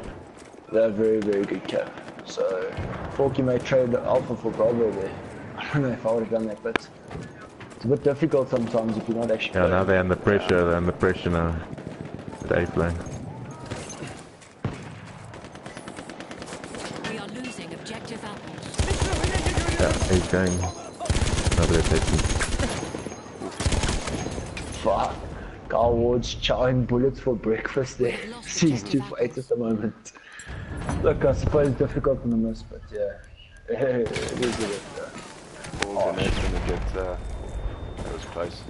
They're a very, very good cap. So, Forky may trade Alpha for Bravo there. I don't know if I would have done that, but it's a bit difficult sometimes if you're not actually Yeah, now they're under pressure, they're under pressure now. At A flank. We are losing objective apples. Yeah, he's going. No, they're taking. Fuck. Carl Ward's chowing bullets for breakfast there. He's 2 for 8 at the moment. Look, I suppose it's difficult in the miss, but yeah. It is what it is. All grenades gonna get, that was close.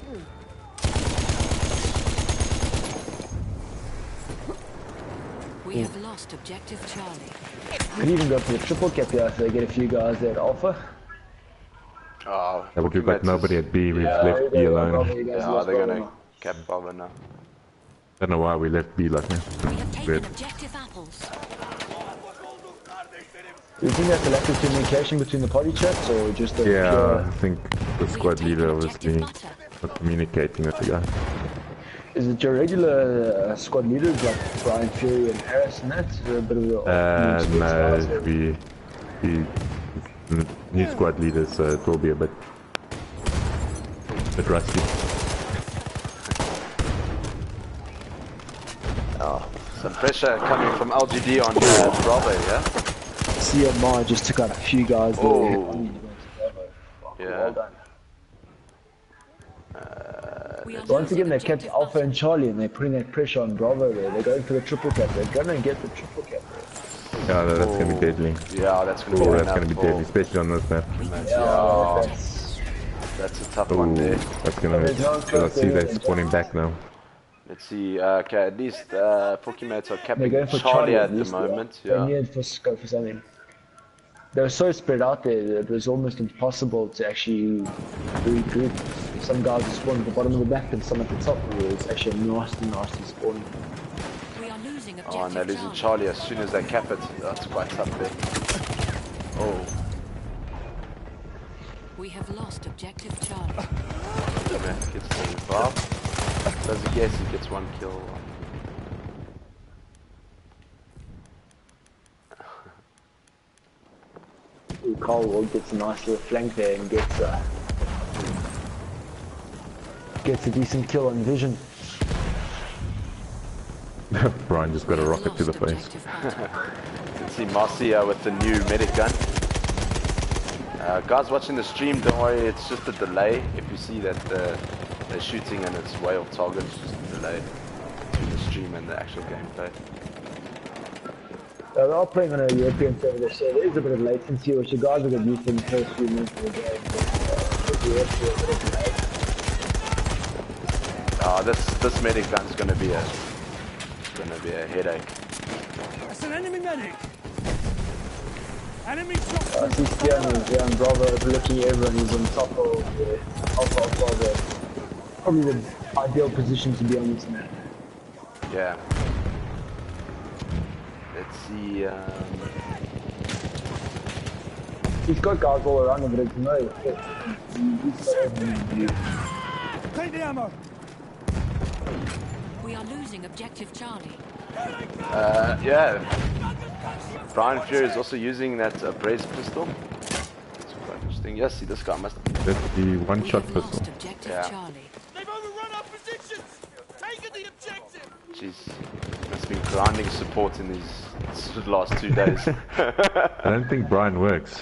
We have lost objective Charlie. Could even go for the triple cap here if they get a few guys there at Alpha. Oh, Yeah, but we've got nobody at B, we've Yeah. left B alone. yeah, they're gonna cap Bravo now. Don't know why we left B like that. We have taken Weird. objective apples. Do you think that's a lack of communication between the party chats or just a Yeah, pure... I think the squad leader obviously not communicating with the guy. Is it your regular squad leaders like Brian Fury and Harris and that? A bit of the No, we new squad leaders, so it will be a bit rusty. Some pressure coming from LGD on Bravo, yeah? CMI just took out a few guys there. Oh. Yeah. Yeah. Well done. We are Once losing again, they kept objective Alpha Butter. and Charlie and they're putting that pressure on Bravo there. They're going for the triple cap. They're gonna get the triple cap there. Yeah, that's gonna be deadly. Yeah, that's gonna Oh, be that's enough gonna be for- deadly, especially on this map. Yeah, That's... that's a tough Oh, one there. that's gonna. There's no Because I see close they're there. spawning back now. Let's see, okay, at least Pokémates are They're capping going for Charlie at the least, moment, They yeah. needed to go for something. They were so spread out there that it was almost impossible to actually regroup. Some guys were spawning at the bottom of the map and some at the top. It was actually a nasty spawning. We are losing objective Oh, and they're losing Charlie as soon as they cap it. That's quite tough there. Oh, We have lost objective Charlie. Pokémate gets the revive. Does he guess he gets 1 kill? Carl Ward gets a nice little flank there and gets a decent kill on Vision. Brian just got a We have rocket to the lost face. objective Butter. You can see Marcia with the new medic gun. Guys watching the stream, don't worry, it's just a delay. If you see that they're shooting and it's way off target, it's just a delay between the stream and the actual gameplay. They are playing on a European server, so there is a bit of latency, which the guys are going to use in the first few minutes of the game. But the rest of it is late. This medic gun's gonna be a headache. That's an enemy medic. Enemy shot. I see Stian is there on Bravo overlooking everyone. He's on top of the Alpha Bravo. Probably the ideal position to be on this map. Yeah. Let's see. He's got guys all around him, but it's no effect. He's got everyone in view. Take the ammo. We are losing objective Charlie. Yeah. Brian Fury is also using that braised pistol. It's quite interesting. Yes, see, this guy must. That's the We one-shot have pistol. lost objective Yeah. Charlie. They've overrun our positions. Taking the objective. Jeez, must have been grinding support in these last 2 days. I don't think Brian works.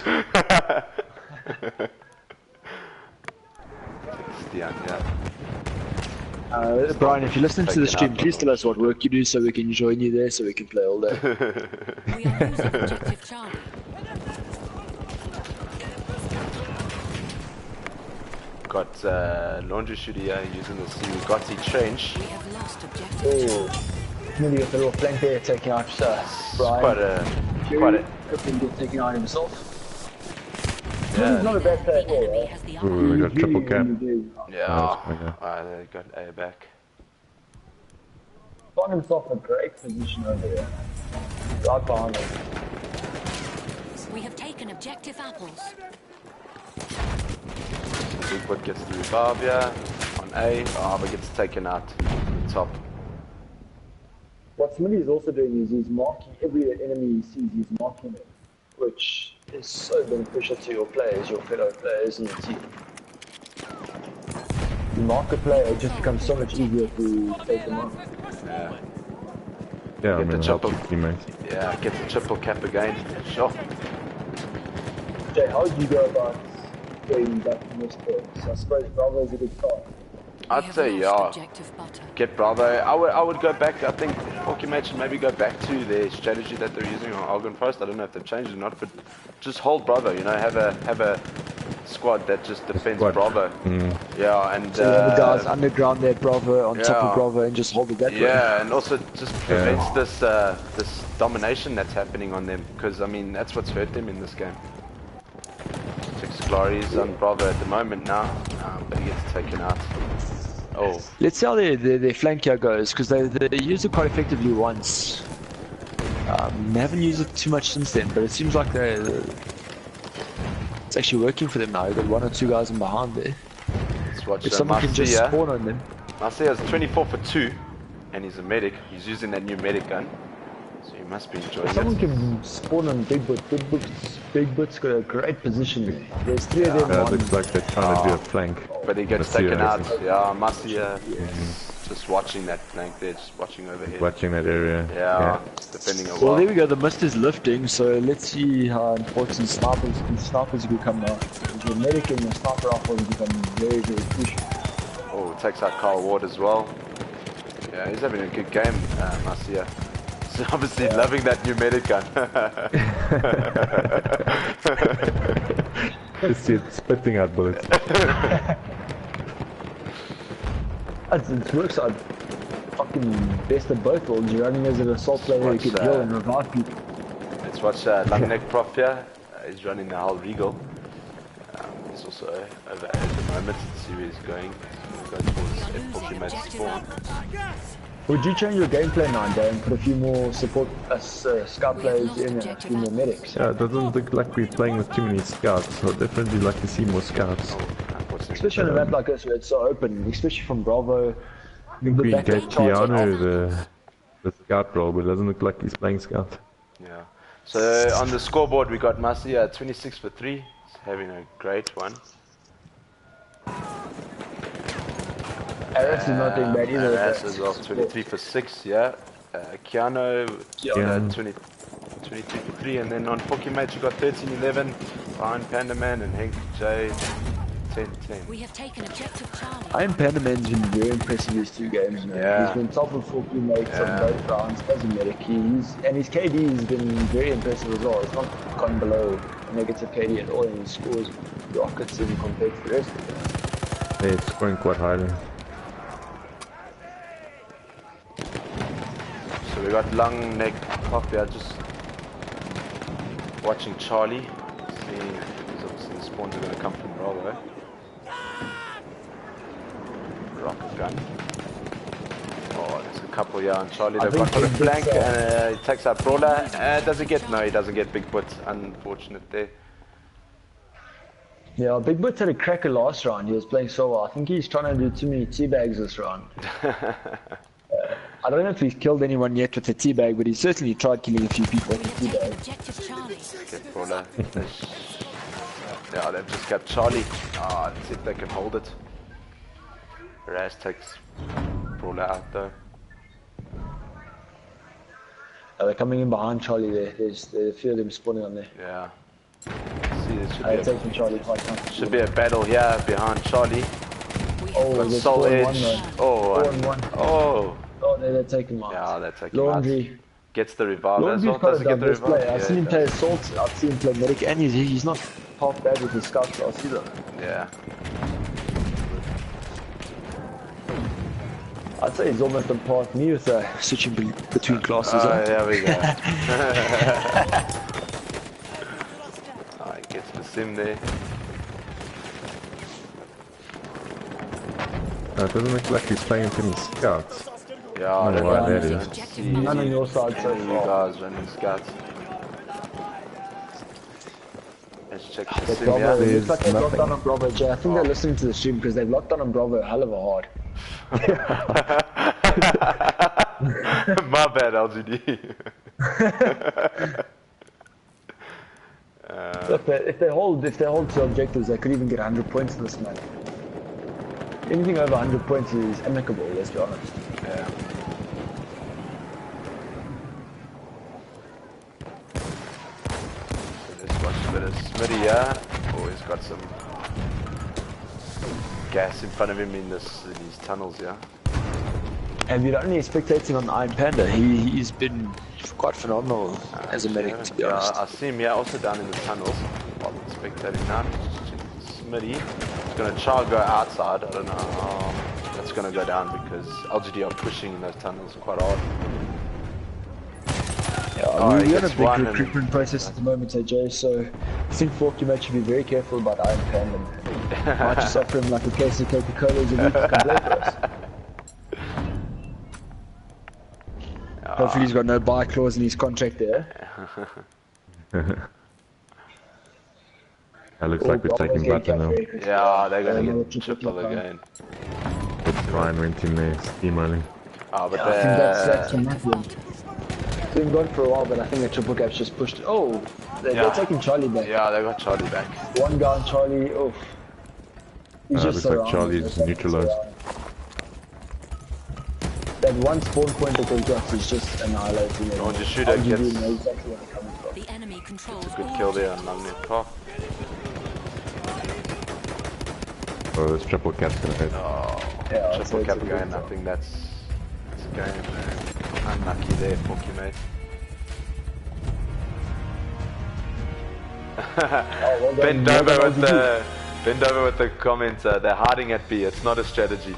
Stian, yeah. Brian, if you're listening to the Taking stream, out please tell us what work you do so we can join you there so we can play all day. We are losing objective Charlie. Got laundry shooter here using the Gotti trench. We have lost objective Oh, maybe with a little flank there taking out Brian. Quite a Hoping to get taken out himself. yeah. He's not a bad player The at all, enemy right? has the upper Ooh, we hand. got triple cap. Yeah. okay. They got A back. Found himself a great position over there. Right behind him. We have taken objective apples. Bigfoot gets the revive here on A. But gets taken out the top. What Smitty is also doing is he's marking every enemy he sees, he's marking it, which is so beneficial to your players, your fellow players in the team. You mark a player, it just becomes so much easier to take them on. Yeah. Yeah, I Get the mean, help triple. your teammates. Yeah, get the triple cap again. Sure. Jay, how do you go about getting back from this point? So I suppose Bravo is a good start. We I'd have say lost yeah. objective butter. Get Bravo. I would go back. I think Pokemon should maybe go back to their strategy that they're using on Argon Post. I don't know if they've changed it or not, but just hold Bravo. You know, have a squad that just defends Squad. Bravo. Yeah, and So you have the guys underground there, Bravo, on top yeah. of Bravo, and just hold it that way. yeah, and also just prevents this domination that's happening on them. Because I mean, that's what's hurt them in this game. Six Glories on Bravo at the moment now, but he gets taken out. Oh. Let's see how their flanker goes, because they used it quite effectively once. They haven't used it too much since then, but it seems like it's actually working for them now. You've got one or two guys in behind there. Let's watch If someone can just Marcia. spawn on them. Marcia's 24 for 2, and he's a medic. He's using that new medic gun, so he must be enjoying If someone it. can spawn on Big Boot, Big Boot's got a great position there. There's three of them Yeah, it on. looks like they're trying to do a flank. But he gets Marcia, taken out. isn't it? Yeah, Marcia just watching that flank there, just watching overhead. Watching that area. Yeah, defending a Well, wall. there we go. The mist is lifting, so let's see how important snipers become now. The medic and the sniper rifles become very, very crucial. Oh, takes out Carl Ward as well. Yeah, he's having a good game, Marcia. He's obviously loving that new medic gun. Just see it spitting out bullets. It works out fucking best of both worlds. You're running as an assault player who can heal and revive people. Let's watch Langneck Prof here. He's running the Hull Regal. He's also over at the moment. Let's see where he's going. He's going towards Pokemon spawn. Would you change your gameplay now, Dan, and put a few more support scout players in and a few more medics? Yeah, it doesn't look like we're playing with too many scouts, so I'd definitely like to see more scouts. Especially on a map like this where it's so open, especially from Bravo. I think we back gave end charge Keanu the scout role, but it doesn't look like he's playing scout. Yeah. So on the scoreboard we got Marcia at 26 for 3. He's having a great one. Aras is not doing bad either. Aras as well, 23 for 6, yeah. Keanu, 23 for 3, and then on Pokemate you got 13-11, behind Panda Man and Hank J, 10-10. We have taken objective Charlie. Iron Panda Man's been very impressive these two games, man. Yeah. He's been top of 4 mates on both rounds as a medic. And his KD has been very impressive as well. It's not gone below negative KD at all, and he scores rockets in compared to the rest of them. Yeah, it's scoring quite highly. So we got long neck pop here, just watching Charlie, seeing because obviously the spawns are going to come from Bravo. Rocket gun. Oh, there's a couple here on Charlie. They've got for the flank, and he takes out Brawler. Doesn't get, no, he doesn't get Big Foot. Unfortunate there. Yeah, Big Boots had a cracker last round. He was playing so well. I think he's trying to do too many teabags this round. I don't know if he's killed anyone yet with the teabag, but he certainly tried killing a few people with the We have taken teabag. objective Charlie. Get Brawler. Yeah, they've just got Charlie. Let's see if they can hold it. Raz takes Brawler out though. They're coming in behind Charlie there. There's a few of them spawning on there. Yeah. See, there Taking Charlie quite comfortably. should be a battle here behind Charlie. We Oh, Got there's Soul 4-1 Edge. though. Oh, 4-1. oh. Oh, they're taking him out. Yeah, they're taking him out. Laundry. Gets the revive as Laundry's well. quite Does a he get the diverse revive? player. I've Yeah, seen he him play does. Assault, I've seen him play Medic, and he's not half bad with his scout class either. Yeah. I'd say he's almost on par with me with switching between classes. Oh, eh? there we go. Alright, gets the sim there. It doesn't look like he's playing with any scouts. Yeah, I don't why know. that is. Don't see None on your side so any of you far. guys running scouts. Let's check the But sim, Bravo, yeah. it looks like they've locked nothing. down on Bravo, Jay. I think they're listening to the stream because they've locked down on Bravo a hell of a hard. My bad, LGD. Look, if they hold two objectives, they could even get 100 points in this match. Anything over 100 points is amicable, let's be honest. Yeah. So let's watch a bit of Smitty, yeah. Oh, he's got some gas in front of him in these tunnels, yeah. And you're only spectating on Iron Panda. He's been quite phenomenal as a medic, to be honest. I see him, yeah, also down in the tunnels. While I'm spectating now. Smitty is going to try and go outside. I don't know how that's going to go down because LGD are pushing in those tunnels quite hard. Yeah, he we're in a gets big one and- recruitment process at the moment, AJ, so I think Forky should be very careful about Iron Panda. Might just offer him like a case of Coca-Cola's a week to come play for us. Hopefully he's got no buy clause in his contract there. It looks like we're taking Button now. Yeah, they're going to get triple again. Brian went in there, steamrolling. Oh, but I think that's from that one. It's been gone for a while, but I think the triple gap's just pushed. Oh, they're taking Charlie back. yeah, they got Charlie back. One guy on Charlie, oh. He's just Looks like surrounded. Charlie's neutralized. That one spawn point that they got is just annihilating it. Oh, just shoot it, RGB gets- knows exactly where they're coming from. The enemy controls Good all kill there on Lonely Park. Oh, this triple cap's gonna hit. Oh, Yeah, triple so it's cap a good again. I kill. think that's a game, man. Unlucky there, Forky, mate. Well done. Bend Well over done, with RGB. the comments. They're hiding at B. It's not a strategy.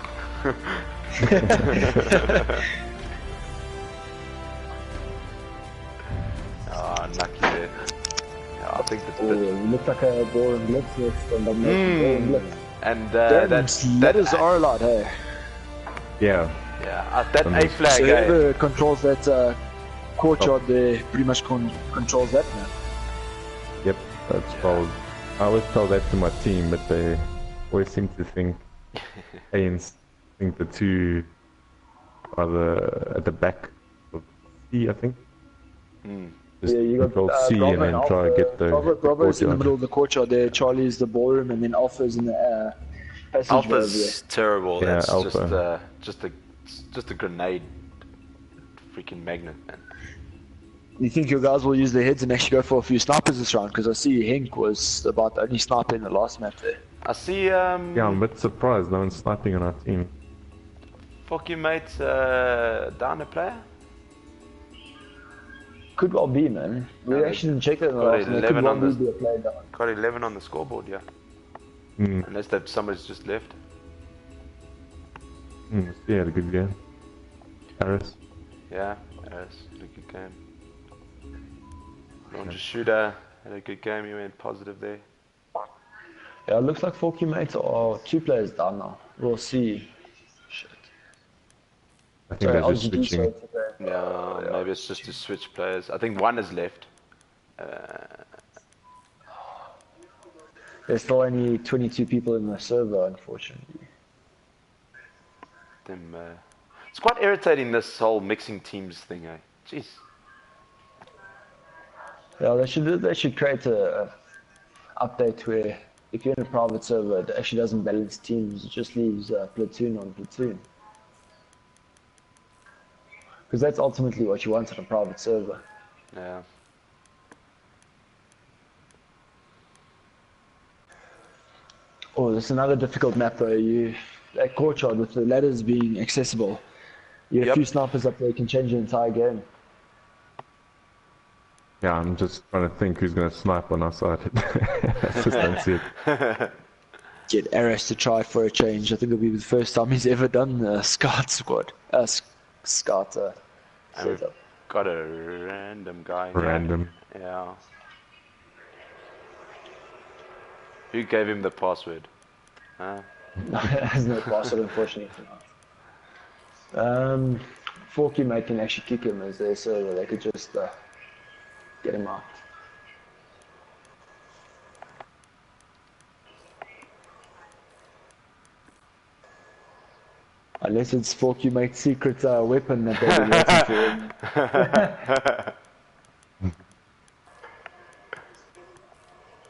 Oh, unlucky there. Yeah, I think Oh, it looks like a ball and blitz next on the ball and blitz. and Damn, that letters are a lot, hey. Yeah, that A flag. So eh? whoever controls that courtyard there pretty much controls that now. yep, that's bold. I always tell that to my team, but they always seem to think A and C, think the two are at the back of C, I think. Just Yeah, you got control C Bravo and then Alpha. try to get the Bravo's in the courtyard. middle of the courtyard there, Charlie is the ballroom, and then Alpha's in the passageway over there. Alpha's terrible. Yeah, That's Alpha. just a grenade, freaking magnet, man. You think your guys will use their heads and actually go for a few snipers this round? Because I see Henk was about the only sniper in the last map there. I see. Yeah, I'm a bit surprised no one's sniping on our team. Fuck you, mate. Down a player. Could well be, man. We Yeah, actually didn't check that in the got last one. It 11 could well on this- be a player down. Got 11 on the scoreboard, yeah. Mm. Unless that somebody's just left. He had a good game. Harris. Yeah, Harris had a good game. Launcher shooter had a good game. He went positive there. Yeah, it looks like Forky mates are 2 players down now. We'll see. Shit. I think Sorry, they're just LGD, switching. so it's okay. Yeah, maybe it's just to switch players. I think one is left. There's still only 22 people in the server, unfortunately. It's quite irritating, this whole mixing teams thing, eh? Jeez. Yeah, they should create a update where if you're in a private server, it actually doesn't balance teams. It just leaves platoon on platoon. Because that's ultimately what you want on a private server. Yeah. Oh, this is another difficult map though. that courtyard with the ladders being accessible. You have a few snipers up there can change the entire game. Yeah, I'm just trying to think who's going to snipe on our side. I just don't see it. Get Aras to try for a change. I think it'll be the first time he's ever done a scout squad. Scout setup. Got a random guy. Random. Yeah. Who gave him the password? There's no password, unfortunately, for now. Forky mate can actually kick him as their server. They could just get him out. Unless it's Forky mate's secret weapon that they've been waiting for him.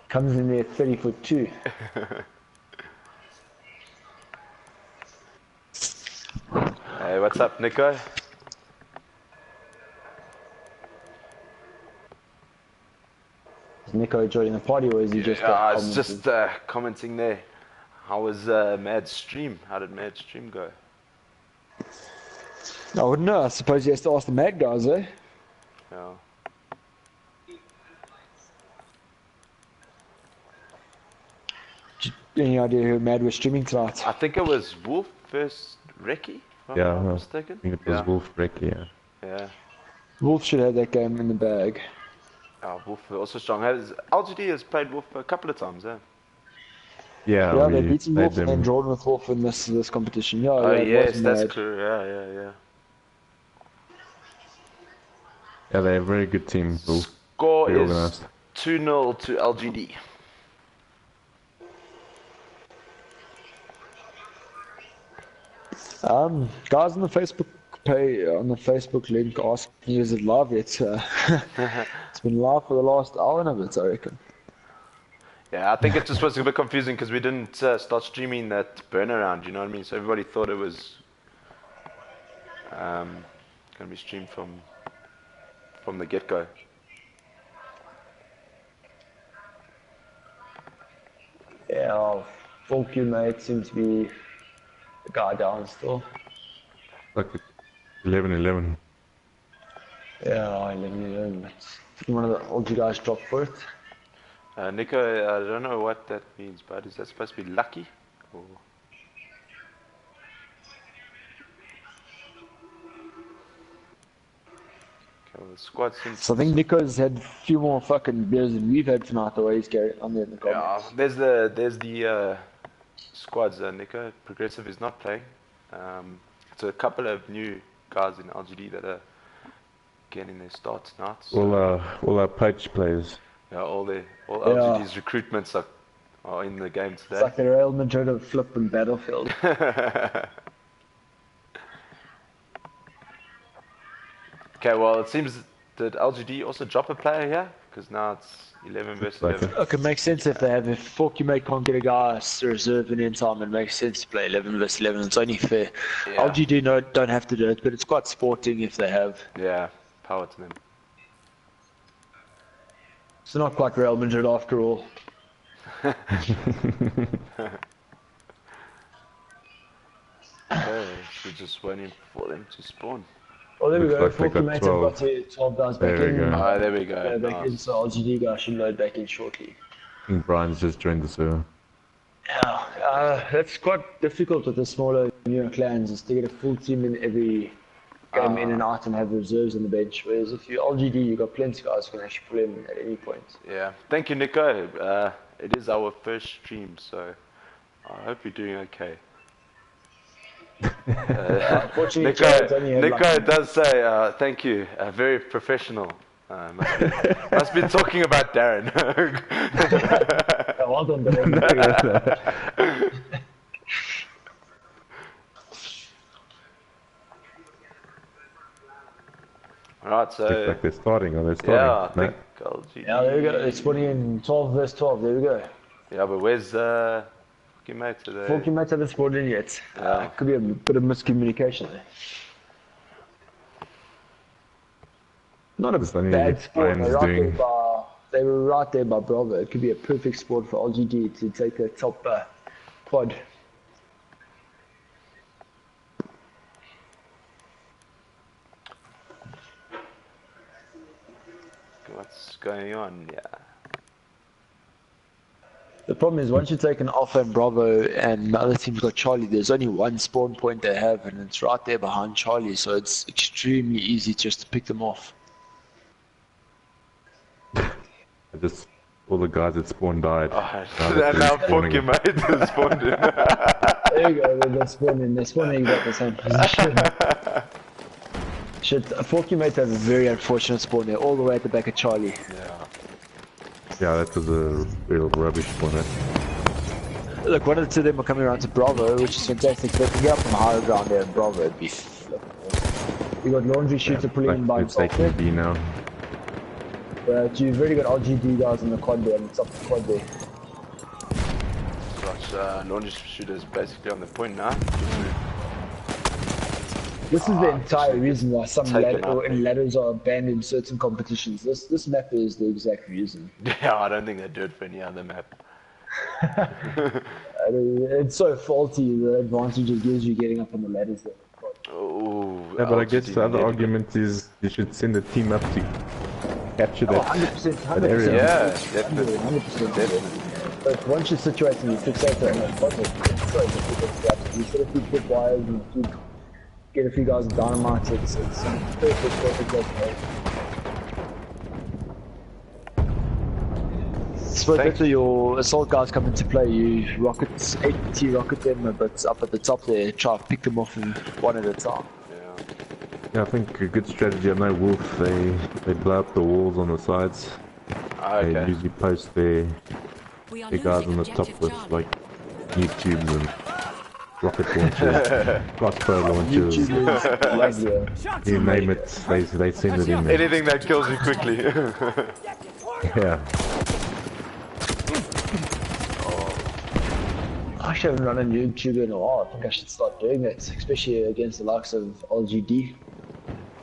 Comes in there 30'2". Hey, what's up, Nico? Is Nico joining the party or is he just I was just commenting there. How was Mad's stream? How did Mad's stream go? I wouldn't know. I suppose he has to ask the Mad guys, eh? Yeah. Any idea who Mad was streaming tonight? I think it was Wolf versus Reki, if I'm not mistaken. I think it was Wolf Brecky, yeah. Yeah. Wolf should have that game in the bag. Oh, Wolf also strong. LGD has played Wolf a couple of times, eh? Yeah, they beaten Wolf them. and drawn with Wolf in this competition. Yeah, Oh, yeah, yes, that's true. Yeah. Yeah, they're a very good team. Wolf. Score Very is organised. 2-0 to LGD. Guys on the Facebook page, on the Facebook link, asking is it live yet? It's been live for the last hour and a bit, I reckon. Yeah, I think it just was a bit confusing because we didn't start streaming that burn around, you know what I mean? So everybody thought it was going to be streamed from the get-go. Yeah, Forky mate seems to be the guy down still. Like 11-11. Yeah, 11-11. I think one of the older guys dropped for it. Nico, I don't know what that means, but is that supposed to be lucky? Or... Okay, well, the squad seems... So I think Nico's had a few more fucking beers than we've had tonight, the way he's carrying on there in the comments. Yeah, there's the squads, Nico. Progressive is not playing. So a couple of new guys in LGD that are getting their starts tonight. So All our poach players. yeah, all LGD's recruitments are in the game today. It's like the Real Madrid of flipping Battlefield. Okay, well, it seems did LGD also drop a player here? Because now it's 11 versus 11. Look, it makes sense if they have. If Forky mate can't get a guy to reserve in time, it makes sense to play 11 versus 11. It's only fair. Yeah. LGD don't have to do it, but it's quite sporting if they have. Yeah, power to them. It's not quite Real Madrid after all. Okay, we're just waiting for them to spawn. Oh, there we Looks go. like they Forky got mate have 12. got 12 guys back There we in. go. Ah, there we go. Yeah, back in, Nice. so LGD guys should load back in shortly. I think Brian's just joined the server. Yeah, that's quite difficult with the smaller newer clans, is to get a full team in every game in and out and have reserves on the bench. Whereas if you're LGD, you've got plenty of guys who can actually pull in at any point. Yeah, thank you, Nico. It is our first stream, so I hope you're doing okay. Unfortunately, Nico, Jared's only had Nico like- does say, thank you, very professional. Must be talking about Darren. Well done, Darren. Alright, so... Looks like they're starting, or they're starting. Yeah, I No. think LGD... Yeah, there we go. It's putting in 12 versus 12. There we go. Yeah, but where's fucking mate today? Forky mates haven't spawned in yet. Could be a bit of miscommunication there. Not a It's only bad sport. Brian's They were right there by Bravo. It could be a perfect sport for LGD to take a top quad. what's going on? Yeah. The problem is once you take an Alpha and Bravo and the other team's got Charlie, there's only one spawn point they have and it's right there behind Charlie, so it's extremely easy just to pick them off. Just all the guys that spawned died. Oh, they're and now spawning fucking mate is spawned in. There you go, they're spawning exactly the same position. Shit, Forky Mate has a very unfortunate spawn there, all the way at the back of Charlie. Yeah. Yeah, that was a real rubbish spawner. Look, one of the two of them are coming around to Bravo, which is fantastic. If they can get up from higher ground there in Bravo, it'd be flipping awesome. You got Laundry Shooter pulling in by himself there. B now. But you've already got LGD guys on the quad there, on the top of the quad there. Got Laundry Shooters basically on the point now. This is the entire reason why some Taken out. ladders are banned in certain competitions. This map is the exact reason. Yeah, I don't think they do it for any other map. It's so faulty, the advantage it gives you getting up on the ladders there. Oh, Yeah, but I guess the other argument is you should send a team up to capture that, 100%, that area. Yeah, definitely. 100%. But once you're situated and you fixate it and it's possible, it's so difficult. You sort of keep good wires and keep get a few guys with dynamite, it's perfect way. So after your assault guys come into play, you AT rocket them a bit up at the top there, try to pick them off one at a time. Yeah, I think a good strategy. I know Wolf, they blow up the walls on the sides. Okay. They usually post their We are guys on losing the top objective with Charlie. like nuke tubes and rocket launchers, crossbow launchers, you name it, they send it in there. Anything that kills you quickly. Yeah. I actually haven't run a YouTube in a while. I think I should start doing it, especially against the likes of LGD.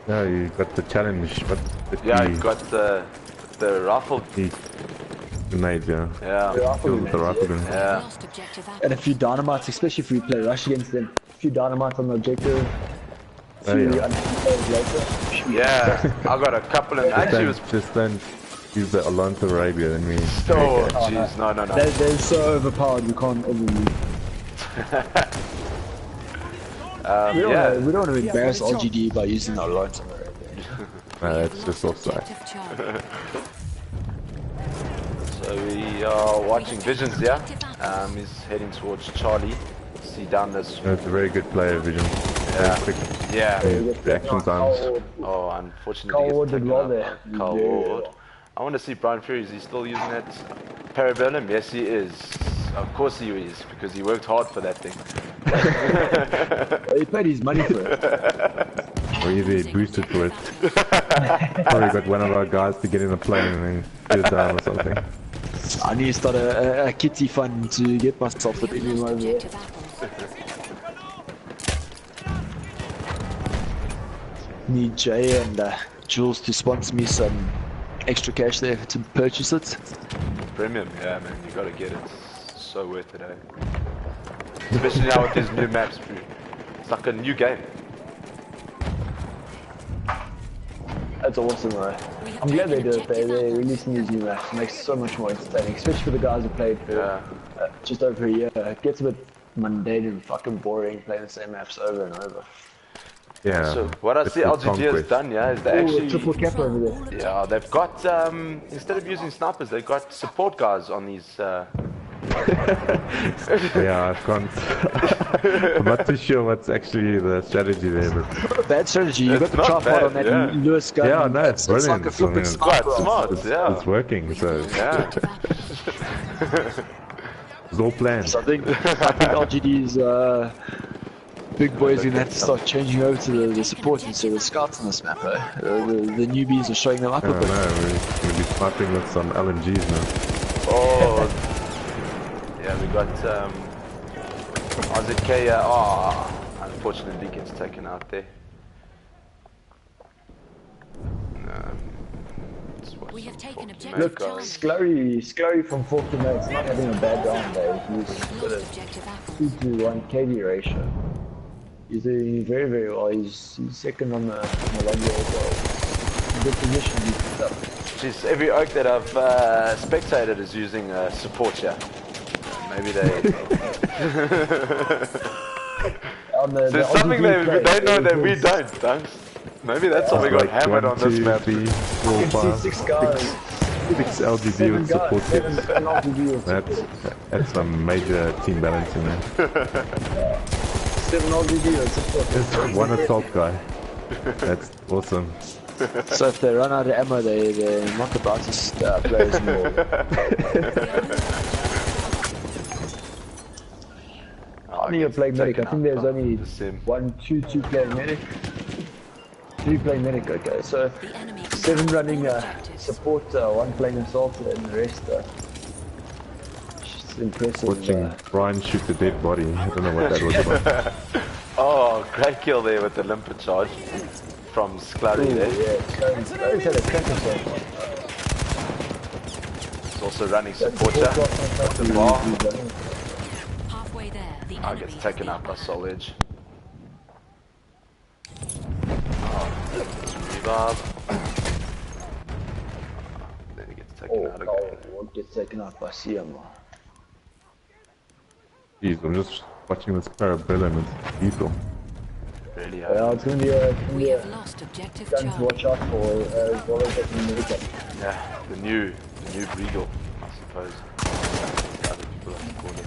Yeah, you got the challenge, but Yeah, you got the rifle. the grenades, yeah. Yeah. Kills with the rifle gun. Yeah. Lost objective And a few dynamites, especially if we play rush against them. A few dynamites on the objective. A few yeah. unplayers later. Yeah, I got a couple and actually was. Just don't use the Alonso Arabia, then we... Oh, jeez, no. They're so overpowered, we can't ever move. We don't want to embarrass LGD by using our lines. It's just offside. objective Charlie. So we are watching Visions, yeah? He's heading towards Charlie. See down this. No, it's a very good player, Vision. Yeah. Very quick Yeah. reaction times. Oh, unfortunately, Carl he Ward gets did taken well out there. by Carl Yeah. Ward. I want to see Brian Fury. Is he still using that Parabellum? Yes, he is. Of course he is, because he worked hard for that thing. He paid his money for it. Or either he boosted for it. Probably got one of our guys to get in a plane and then get it down or something. I need to start a kitty fund to get myself the We premium lost over there. objective apples. Need Jay and Jules to sponsor me some extra cash there to purchase it. Premium, yeah, man, you gotta get it. It's so worth it, eh? Especially now with these new maps, bro. It's like a new game. That's awesome, right? I'm glad they do it. They're releasing these new maps. It makes it so much more entertaining, especially for the guys who played for just over a year. It gets a bit mundane and fucking boring playing the same maps over and over. Yeah. So what I see it's LGD has conquest. done, yeah, is they Oh, actually... triple cap over there. Yeah, they've got, instead of using snipers, they've got support guys on these, Yeah, I can't... I'm not too sure what's actually the strategy there, but... Bad strategy. You got It's the not tripod on bad, that yeah. Lewis gun. Yeah, no, it's It's like brilliant. a flipping I mean, sniper. quite smart, yeah. It's working, so Yeah. it's all planned. So I think LGD's big boys are gonna have to start changing over to the support instead of the scouts on this map. The newbies are showing them up I a don't bit. know, we're going to be sniping with some LMGs now. Oh, yeah, we got RZK. Unfortunately, gets taken out there. We have taken objective Look, Charlie. Sclurry from Forky Mate's not having a bad round there. He's got Lost a objective apples. 2-to-1 KD ratio. He's doing very, very well. He's second on the lobby as well. Good position he picked up. Jeez, every oak that I've spectated is using support here. Maybe they... There's something they know that we don't. Maybe that's why we got hammered on this map. 3, 4, 5, 6 guys. 6 LGD 7 with support guys. kits. 7 LGD with support. That's some major team balancing there. 7 LGD with support. There's one assault guy. That's awesome. So if they run out of ammo, they're not the brightest players in the world. I think you're playing medic. I think there's only 2 playing medic. 3 playing medic. Okay, so 7 running support, 1 playing assault, and the rest. It's impressive. Watching Brian shoot the dead body. I don't know what that was about. Oh, great kill there with the limper charge from Sclary there. Yeah, Sclary's had a crack assault. It's also running support here. The bar. Halfway there, the Oh, enemy gets has taken been out by acquired. Soul Edge. Revive. Then he gets taken out again. Won't get taken out by CM. Jeez, I'm just watching this Parabellum and it's lethal. Really Yeah, it's going to We be have a lost objective gun to Charlie. watch out for as well as getting the weekend. Yeah, the new Regal, I suppose. Other people like to call it.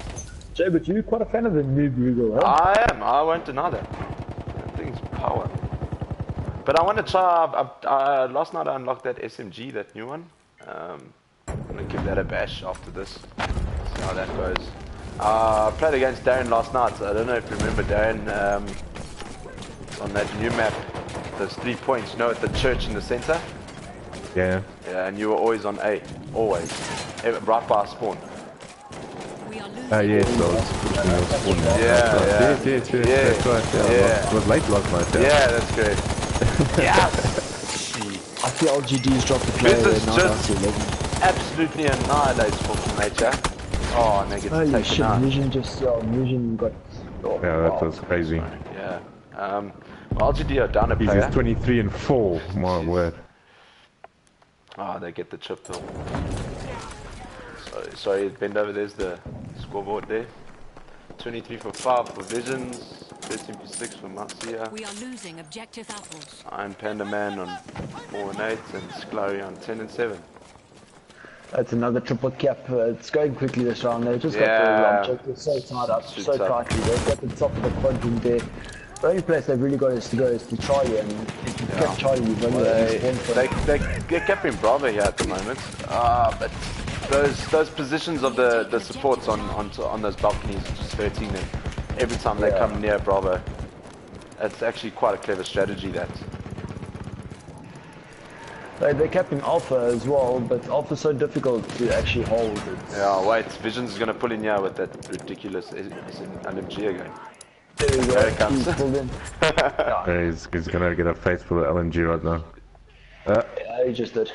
Jay, but you're quite a fan of the new Bruegel, huh? I am. I won't deny that. That thing's power. But I want to try. Last night I unlocked that SMG, that new one. I'm gonna give that a bash after this. See how that goes. I played against Darren last night. So I don't know if you remember Darren. On that new map, those 3 points. You know, at the church in the center. Yeah. Yeah, and you were always on A, always, right by our spawn. We are losing. Yes, I was pushing your spawn. Yeah. Yes, that's right. Yeah. It was late last night. Yeah, that's great. Yes! I feel LGD's dropped the player This is now just- down to 11. Absolutely annihilates Fulton nature. Oh, and they get Holy taken shit, out. Vision got... Oh, Yeah, that wow. was crazy. Yeah. LGD are down a He's player. 23 and 4. My word. Oh, they get the chip pill. Sorry, bend over. There's the scoreboard there. 23 for 5 for Visions. 13 for 6 for Marcia. We are losing objective apples. Iron Panda Man on 4 and 8, and Sclary on 10 and 7. That's another triple cap. It's going quickly this round. They just Yeah. got the objective so tied up, Too so tough. tightly. They've got the top of the quadrant there. The only place they've really got is to go is to Charlie, and if you get Charlie, you've only They kept in Bravo here at the moment. But those positions of the supports on those balconies are just hurting them every time they come near Bravo. It's actually quite a clever strategy, that. They're capping Alpha as well, but Alpha's so difficult to actually hold. Yeah, wait, Visions is going to pull in here with that ridiculous LMG again. There we go. There it comes. He's pulled in. Yeah, he's gonna get a face for the LNG right now. Yeah, he just did.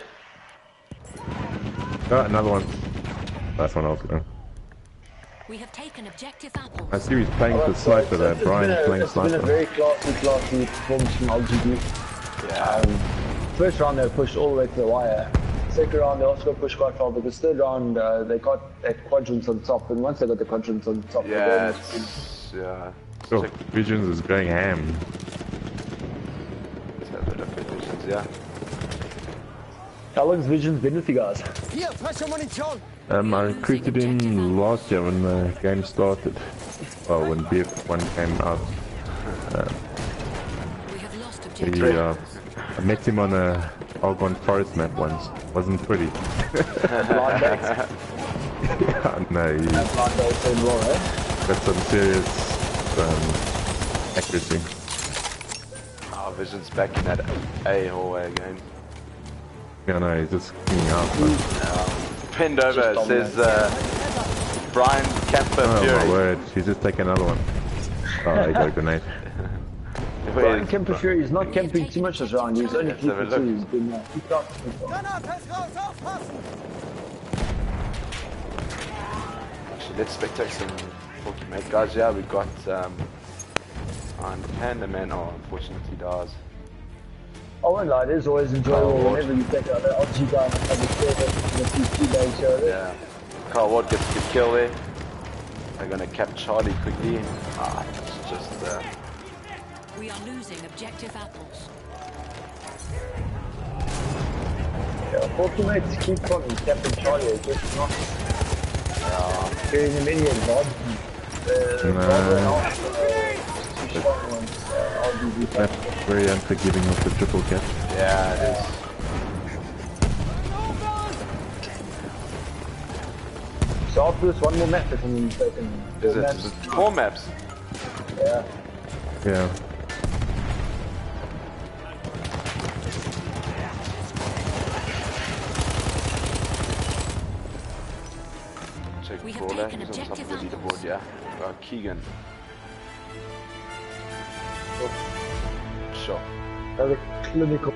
Another one. That's one else. We have taken objective apples. I see he's playing the sniper there. Brian's playing It's been a sniper. very classy performance from LGD. Yeah. First round they pushed all the way to the wire. Second round they also got pushed quite far, because third round they got that quadrants on top, and once they got the quadrants on top, Yeah, they Oh, Visions is going ham. Let's have a look at Visions, yeah. How long's Vision's been with you guys? Here, pressure money, John. I recruited him last year when the game started. Well, when BF1 came out. We have lost He, objective. I met him on a Argon Forest map once. Wasn't pretty. Blind dates. No, he Blind dates in well, eh? got some serious accuracy. Oh, Vision's back in that A hallway again. Yeah, no, he's just cleaning out. But, Pinned over, it says Brian Camper oh Fury. my word, he's just taking another one. Oh, he got a grenade. Brian Kemper Fury is not camping too much this round. He's only Let's have a keeping look. two. He's been kicked out. Granate raus, aufpassen. Actually, let's spectate some Forky Mate guys. Yeah, we got Iron Panda Man. Oh, unfortunately, he dies. I won't lie, it is always enjoyable Lord. whenever you take out the LG guy and have a service and a few teammates here. Yeah. Carl Ward gets the kill there. They're gonna cap Charlie quickly. It's just We are losing objective apples. Yeah, Fortunates keep coming, Captain Charlie, it's just not getting him any advantage. That's very unforgiving of the triple cap. yeah, it is. So after this, one more map if I'm mistaken. Is it 4 maps? Yeah. Yeah. Check We have Brawler, taken he's on top of objective the leaderboard, yeah. Keegan. Sure. Another clinical